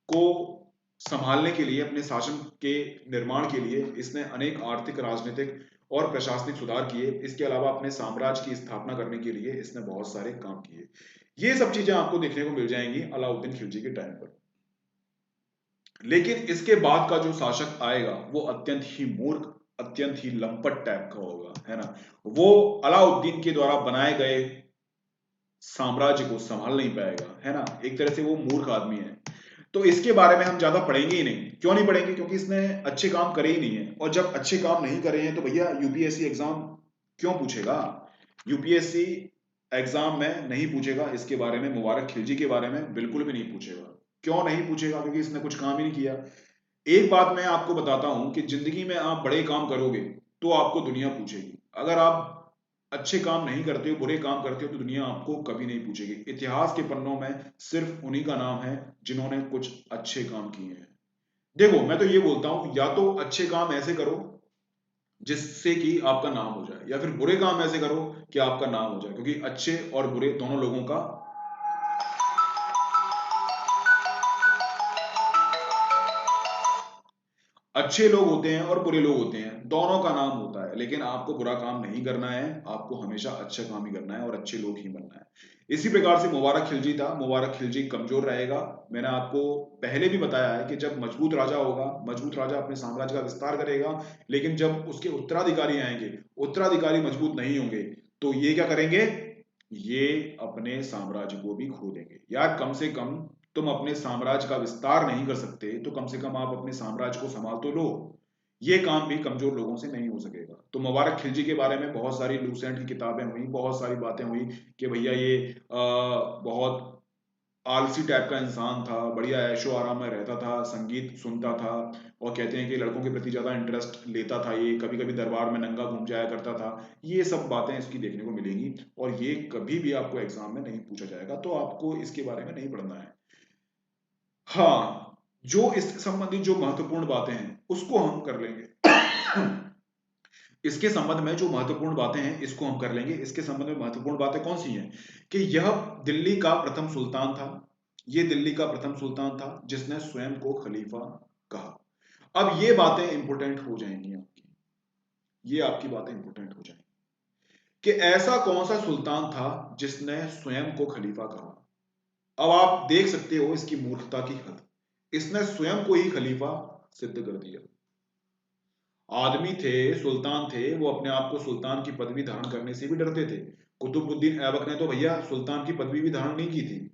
को संभालने के लिए, अपने शासन के निर्माण के लिए इसने अनेक आर्थिक, राजनीतिक और प्रशासनिक सुधार किए। इसके अलावा अपने साम्राज्य की स्थापना करने के लिए इसने बहुत सारे काम किए। ये सब चीजें आपको देखने को मिल जाएंगी अलाउद्दीन खिलजी के टाइम पर। लेकिन इसके बाद का जो शासक आएगा वो अत्यंत ही मूर्ख, अत्यंत ही लंपट टाइप का होगा, है ना। वो अलाउद्दीन के द्वारा बनाए गए साम्राज्य को संभाल नहीं पाएगा, है ना। एक तरह से वो मूर्ख आदमी है। तो इसके बारे में हम ज्यादा पढ़ेंगे ही नहीं। क्यों नहीं पढ़ेंगे? क्योंकि इसने अच्छे काम करे ही नहीं है, और जब अच्छे काम नहीं करे हैं तो भैया यूपीएससी एग्जाम क्यों पूछेगा? यूपीएससी एग्जाम में नहीं पूछेगा इसके बारे में, मुबारक खिलजी के बारे में बिल्कुल भी नहीं पूछेगा। क्यों नहीं पूछेगा? क्योंकि इसने कुछ काम ही नहीं किया। एक बात मैं आपको बताता हूं कि जिंदगी में आप बड़े काम करोगे तो आपको दुनिया पूछेगी। अगर आप अच्छे काम नहीं करते हो, बुरे काम करते हो, तो दुनिया आपको कभी नहीं पूछेगी। इतिहास के पन्नों में सिर्फ उन्हीं का नाम है जिन्होंने कुछ अच्छे काम किए हैं। देखो, मैं तो ये बोलता हूं, या तो अच्छे काम ऐसे करो जिससे कि आपका नाम हो जाए, या फिर बुरे काम ऐसे करो कि आपका नाम हो जाए, क्योंकि अच्छे और बुरे दोनों लोगों का, अच्छे लोग होते हैं और बुरे लोग होते हैं, दोनों का नाम होता है। लेकिन आपको बुरा काम नहीं करना है, आपको हमेशा अच्छा काम ही करना है और अच्छे लोग ही बनना है। इसी प्रकार से मुबारक खिलजी था। मुबारक खिलजी कमजोर रहेगा। मैंने आपको पहले भी बताया है कि जब मजबूत राजा होगा, मजबूत राजा अपने साम्राज्य का विस्तार करेगा, लेकिन जब उसके उत्तराधिकारी आएंगे, उत्तराधिकारी मजबूत नहीं होंगे, तो ये क्या करेंगे? ये अपने साम्राज्य को भी खो देंगे। यार, कम से कम तुम अपने साम्राज्य का विस्तार नहीं कर सकते तो कम से कम आप अपने साम्राज्य को संभाल तो लो। ये काम भी कमजोर लोगों से नहीं हो सकेगा। तो मुबारक खिलजी के बारे में बहुत सारी लूसेंट की किताबें हुई, बहुत सारी बातें हुई कि भैया ये बहुत आलसी टाइप का इंसान था, बढ़िया ऐशो आराम में रहता था, संगीत सुनता था, और कहते हैं कि लड़कों के प्रति ज्यादा इंटरेस्ट लेता था, ये कभी कभी दरबार में नंगा घूम जाया करता था। ये सब बातें इसकी देखने को मिलेंगी, और ये कभी भी आपको एग्जाम में नहीं पूछा जाएगा, तो आपको इसके बारे में नहीं पढ़ना है। हाँ, जो इससे संबंधित जो महत्वपूर्ण बातें हैं उसको हम कर लेंगे। इसके संबंध में जो महत्वपूर्ण बातें हैं इसको हम कर लेंगे। इसके संबंध में महत्वपूर्ण बातें कौन सी हैं? कि यह दिल्ली का प्रथम सुल्तान था। ये दिल्ली का प्रथम सुल्तान था जिसने स्वयं को खलीफा कहा। अब ये बातें इंपॉर्टेंट हो जाएंगी आपकी, ये आपकी बातें इंपॉर्टेंट हो जाएंगी कि ऐसा कौन सा सुल्तान था जिसने स्वयं को खलीफा कहा। अब आप देख सकते हो इसकी मूर्खता की हद। इसने स्वयं को ही खलीफा सिद्ध कर दिया। आदमी थे, सुल्तान थे, वो अपने आप को सुल्तान की पदवी धारण करने से भी डरते थे। कुतुबुद्दीन ऐबक ने तो भैया सुल्तान की पदवी भी धारण नहीं की थी,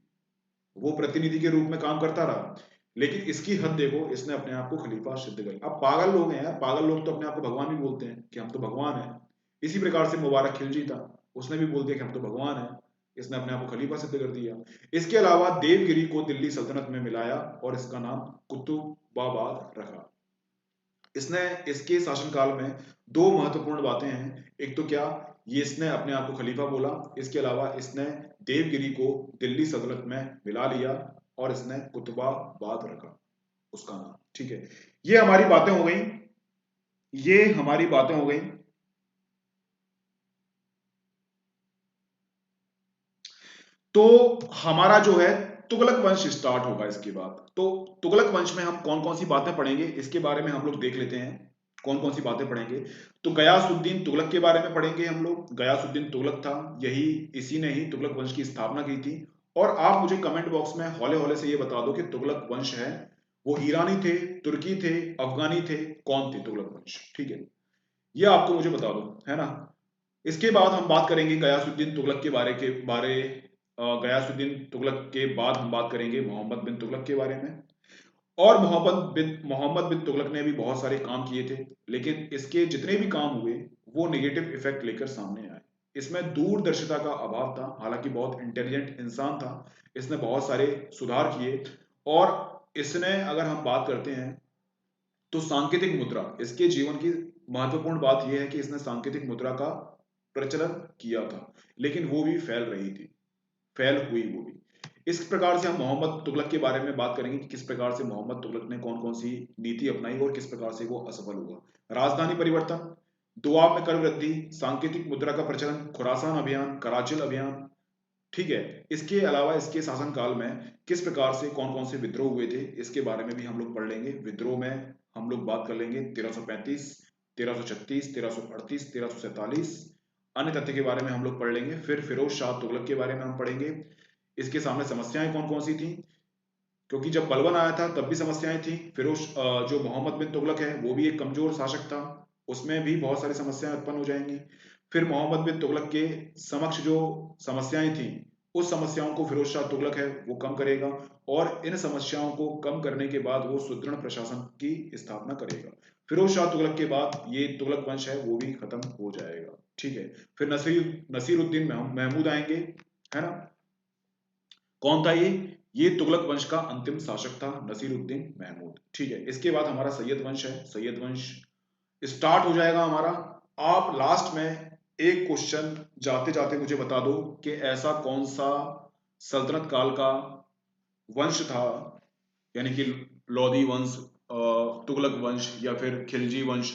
वो प्रतिनिधि के रूप में काम करता रहा। लेकिन इसकी हद देखो, इसने अपने आप को खलीफा सिद्ध कर। अब पागल लोग हैं यार, पागल लोग तो अपने आप को भगवान भी बोलते हैं कि हम तो भगवान हैं। इसी प्रकार से मुबारक खिलजी था, उसने भी बोल दिया कि हम तो भगवान हैं। इसने अपने आप को खलीफा सिद्ध कर दिया। इसके अलावा देवगिरी को दिल्ली सल्तनत में मिलाया और इसका नाम कुतुबाबाद रखा। इसने इसके शासनकाल में दो महत्वपूर्ण बातें हैं। एक तो क्या, ये इसने अपने आप को खलीफा बोला। इसके अलावा इसने देवगिरी को दिल्ली सल्तनत में मिला लिया। और इसने कुतबाबाद रखा उसका नाम। ठीक है, ये हमारी बातें हो गई, ये हमारी बातें हो गई। तो हमारा जो है तुगलक वंश स्टार्ट होगा इसके बाद। तो तुगलक वंश में हम कौन कौन सी बातें पढ़ेंगे इसके बारे में हम लोग देख लेते हैं, कौन कौन सी बातें पढ़ेंगे। तो गयासुद्दीन तुगलक के बारे में पढ़ेंगे हम लोग। गयासुद्दीन तुगलक था, यही इसी ने ही तुगलक वंश की स्थापना की थी। और आप मुझे कमेंट बॉक्स में हौले हौले से ये बता दो कि तुगलक वंश है वो ईरानी थे, तुर्की थे, अफगानी थे, कौन थे तुगलक वंश। ठीक है, ये आपको मुझे बता दो, है ना। इसके बाद हम बात करेंगे गयासुद्दीन तुगलक के बारे गयासुद्दीन तुगलक के बाद हम बात करेंगे मोहम्मद बिन तुगलक के बारे में। और मोहम्मद बिन तुगलक ने भी बहुत सारे काम किए थे, लेकिन इसके जितने भी काम हुए वो नेगेटिव इफेक्ट लेकर सामने आए। इसमें दूरदर्शिता का अभाव था, हालांकि बहुत इंटेलिजेंट इंसान था, इसने बहुत सारे सुधार किए। और इसने, अगर हम बात करते हैं तो सांकेतिक मुद्रा, इसके जीवन की महत्वपूर्ण बात यह है कि इसने सांकेतिक मुद्रा का प्रचलन किया था, लेकिन वो भी फैल रही थी, फैल हुई वो भी। इस प्रकार से हम मोहम्मद तुगलक के बारे में बात करेंगे कि किस प्रकार से मोहम्मद तुगलक ने कौन कौन सी नीति अपनाई और किस प्रकार से वो असफल हुआ। राजधानी परिवर्तन, दोआब में कर वृद्धि, सांकेतिक मुद्रा का प्रचलन, खुरासान अभियान, कराचिल अभियान। ठीक है, इसके अलावा इसके शासनकाल में किस प्रकार से कौन कौन से विद्रोह हुए थे इसके बारे में भी हम लोग पढ़ लेंगे। विद्रोह में हम लोग बात कर लेंगे 1335, 1336, 1338, 1347। अन्य तथ्य के बारे में हम लोग पढ़ लेंगे। फिर फिरोज शाह तुगलक के बारे में हम पढ़ेंगे, इसके सामने समस्याएं कौन कौन सी थी, क्योंकि जब बलबन आया था तब भी समस्याएं थी। जो मोहम्मद बिन तुगलक है वो भी एक कमजोर शासक था, उसमें भी बहुत सारी समस्याएं उत्पन्न हो जाएंगी। फिर मोहम्मद बिन तुगलक के समक्ष जो समस्याएं थी उस समस्याओं को फिरोज शाह तुगलक है वो कम करेगा, और इन समस्याओं को कम करने के बाद वो सुदृढ़ प्रशासन की स्थापना करेगा। फिरोज शाह तुगलक के बाद ये तुगलक वंश है वो भी खत्म हो जाएगा। ठीक है, फिर नसीरुद्दीन महमूद आएंगे, है ना। कौन था ये तुगलक वंश का अंतिम शासक था, नसीरुद्दीन महमूद। ठीक है, इसके बाद हमारा सैयद वंश है, सैयद वंश स्टार्ट हो जाएगा हमारा। आप लास्ट में एक क्वेश्चन जाते जाते मुझे बता दो कि ऐसा कौन सा सल्तनत काल का वंश था, यानी कि लोधी वंश, तुगलक वंश या फिर खिलजी वंश,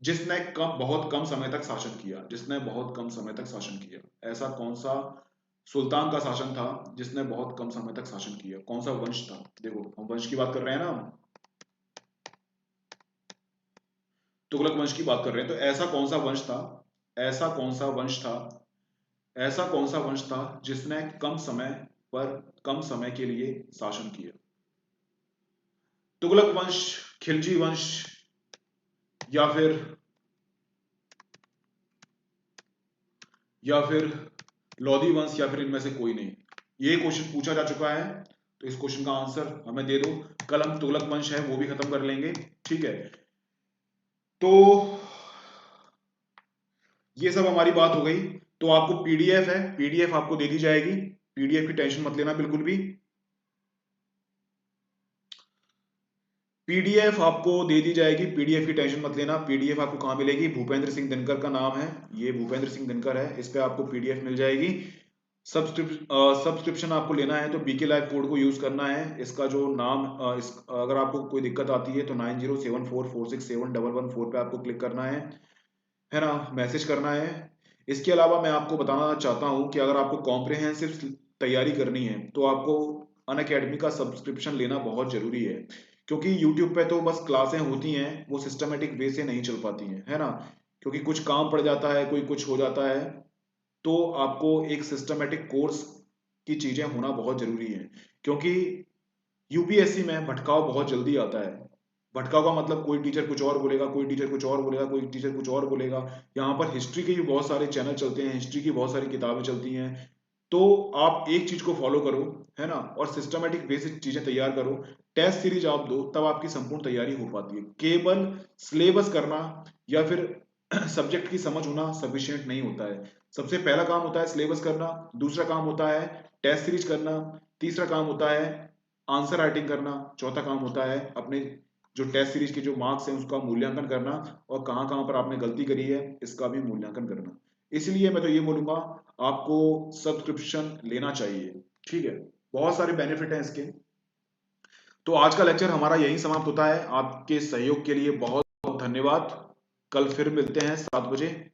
जिसने बहुत कम समय तक शासन किया, जिसने बहुत कम समय तक शासन किया। ऐसा कौन सा सुल्तान का शासन था जिसने बहुत कम समय तक शासन किया, कौन सा वंश था। देखो हम वंश की बात कर रहे हैं ना, हम तुगलक वंश की बात कर रहे हैं, तो ऐसा कौन सा वंश था, ऐसा कौन सा वंश था, ऐसा कौन सा वंश था जिसने कम समय पर कम समय के लिए शासन किया। तुगलक वंश, खिलजी वंश, या फिर लोधी वंश, या फिर इनमें से कोई नहीं। ये क्वेश्चन पूछा जा चुका है, तो इस क्वेश्चन का आंसर हमें दे दो। कल हम तुगलक वंश है वो भी खत्म कर लेंगे। ठीक है, तो ये सब हमारी बात हो गई। तो आपको पीडीएफ है, पीडीएफ आपको दे दी जाएगी, पीडीएफ की टेंशन मत लेना बिल्कुल भी। पीडीएफ आपको दे दी जाएगी, पीडीएफ की टेंशन मत लेना। पीडीएफ आपको कहाँ मिलेगी, भूपेंद्र सिंह दिनकर का नाम है, ये भूपेंद्र सिंह दिनकर है, इस पे आपको पीडीएफ मिल जाएगी। सब्सक्रिप्शन आपको लेना है तो बीके लाइव कोड को यूज करना है। इसका जो नाम अगर आपको कोई दिक्कत आती है तो 9074467114 पे आपको क्लिक करना है ना, मैसेज करना है। इसके अलावा मैं आपको बताना चाहता हूँ कि अगर आपको कॉम्प्रिहेंसिव तैयारी करनी है तो आपको अनअकैडमी का सब्सक्रिप्शन लेना बहुत जरूरी है, क्योंकि यूट्यूब पे तो बस क्लासें होती हैं, वो सिस्टमेटिक वे से नहीं चल पाती हैं, है ना। क्योंकि कुछ काम पड़ जाता है, कोई कुछ हो जाता है, तो आपको एक सिस्टमेटिक कोर्स की चीजें होना बहुत जरूरी है। क्योंकि यूपीएससी में भटकाव बहुत जल्दी आता है। भटकाव का मतलब कोई टीचर कुछ और बोलेगा, कोई टीचर कुछ और बोलेगा, कोई टीचर कुछ और बोलेगा। यहाँ पर हिस्ट्री के भी बहुत सारे चैनल चलते हैं, हिस्ट्री की बहुत सारी किताबें चलती हैं। तो आप एक चीज को फॉलो करो, है ना, और सिस्टमेटिक बेसिक चीजें तैयार करो। टेस्ट सीरीज आप दो, तब आपकी संपूर्ण तैयारी हो पाती है। केवल सिलेबस करना या फिर सब्जेक्ट की समझ होना सफिशिएंट नहीं होता है। सबसे पहला काम होता है सिलेबस करना, दूसरा काम होता है टेस्ट सीरीज करना, तीसरा काम होता है आंसर राइटिंग करना, चौथा काम होता है अपने जो टेस्ट सीरीज के जो मार्क्स हैं उसका मूल्यांकन करना, और कहाँ कहाँ पर आपने गलती करी है इसका भी मूल्यांकन करना। इसलिए मैं तो ये बोलूंगा आपको सब्सक्रिप्शन लेना चाहिए। ठीक है, बहुत सारे बेनिफिट हैं इसके। तो आज का लेक्चर हमारा यहीं समाप्त होता है। आपके सहयोग के लिए बहुत बहुत धन्यवाद। कल फिर मिलते हैं 7 बजे।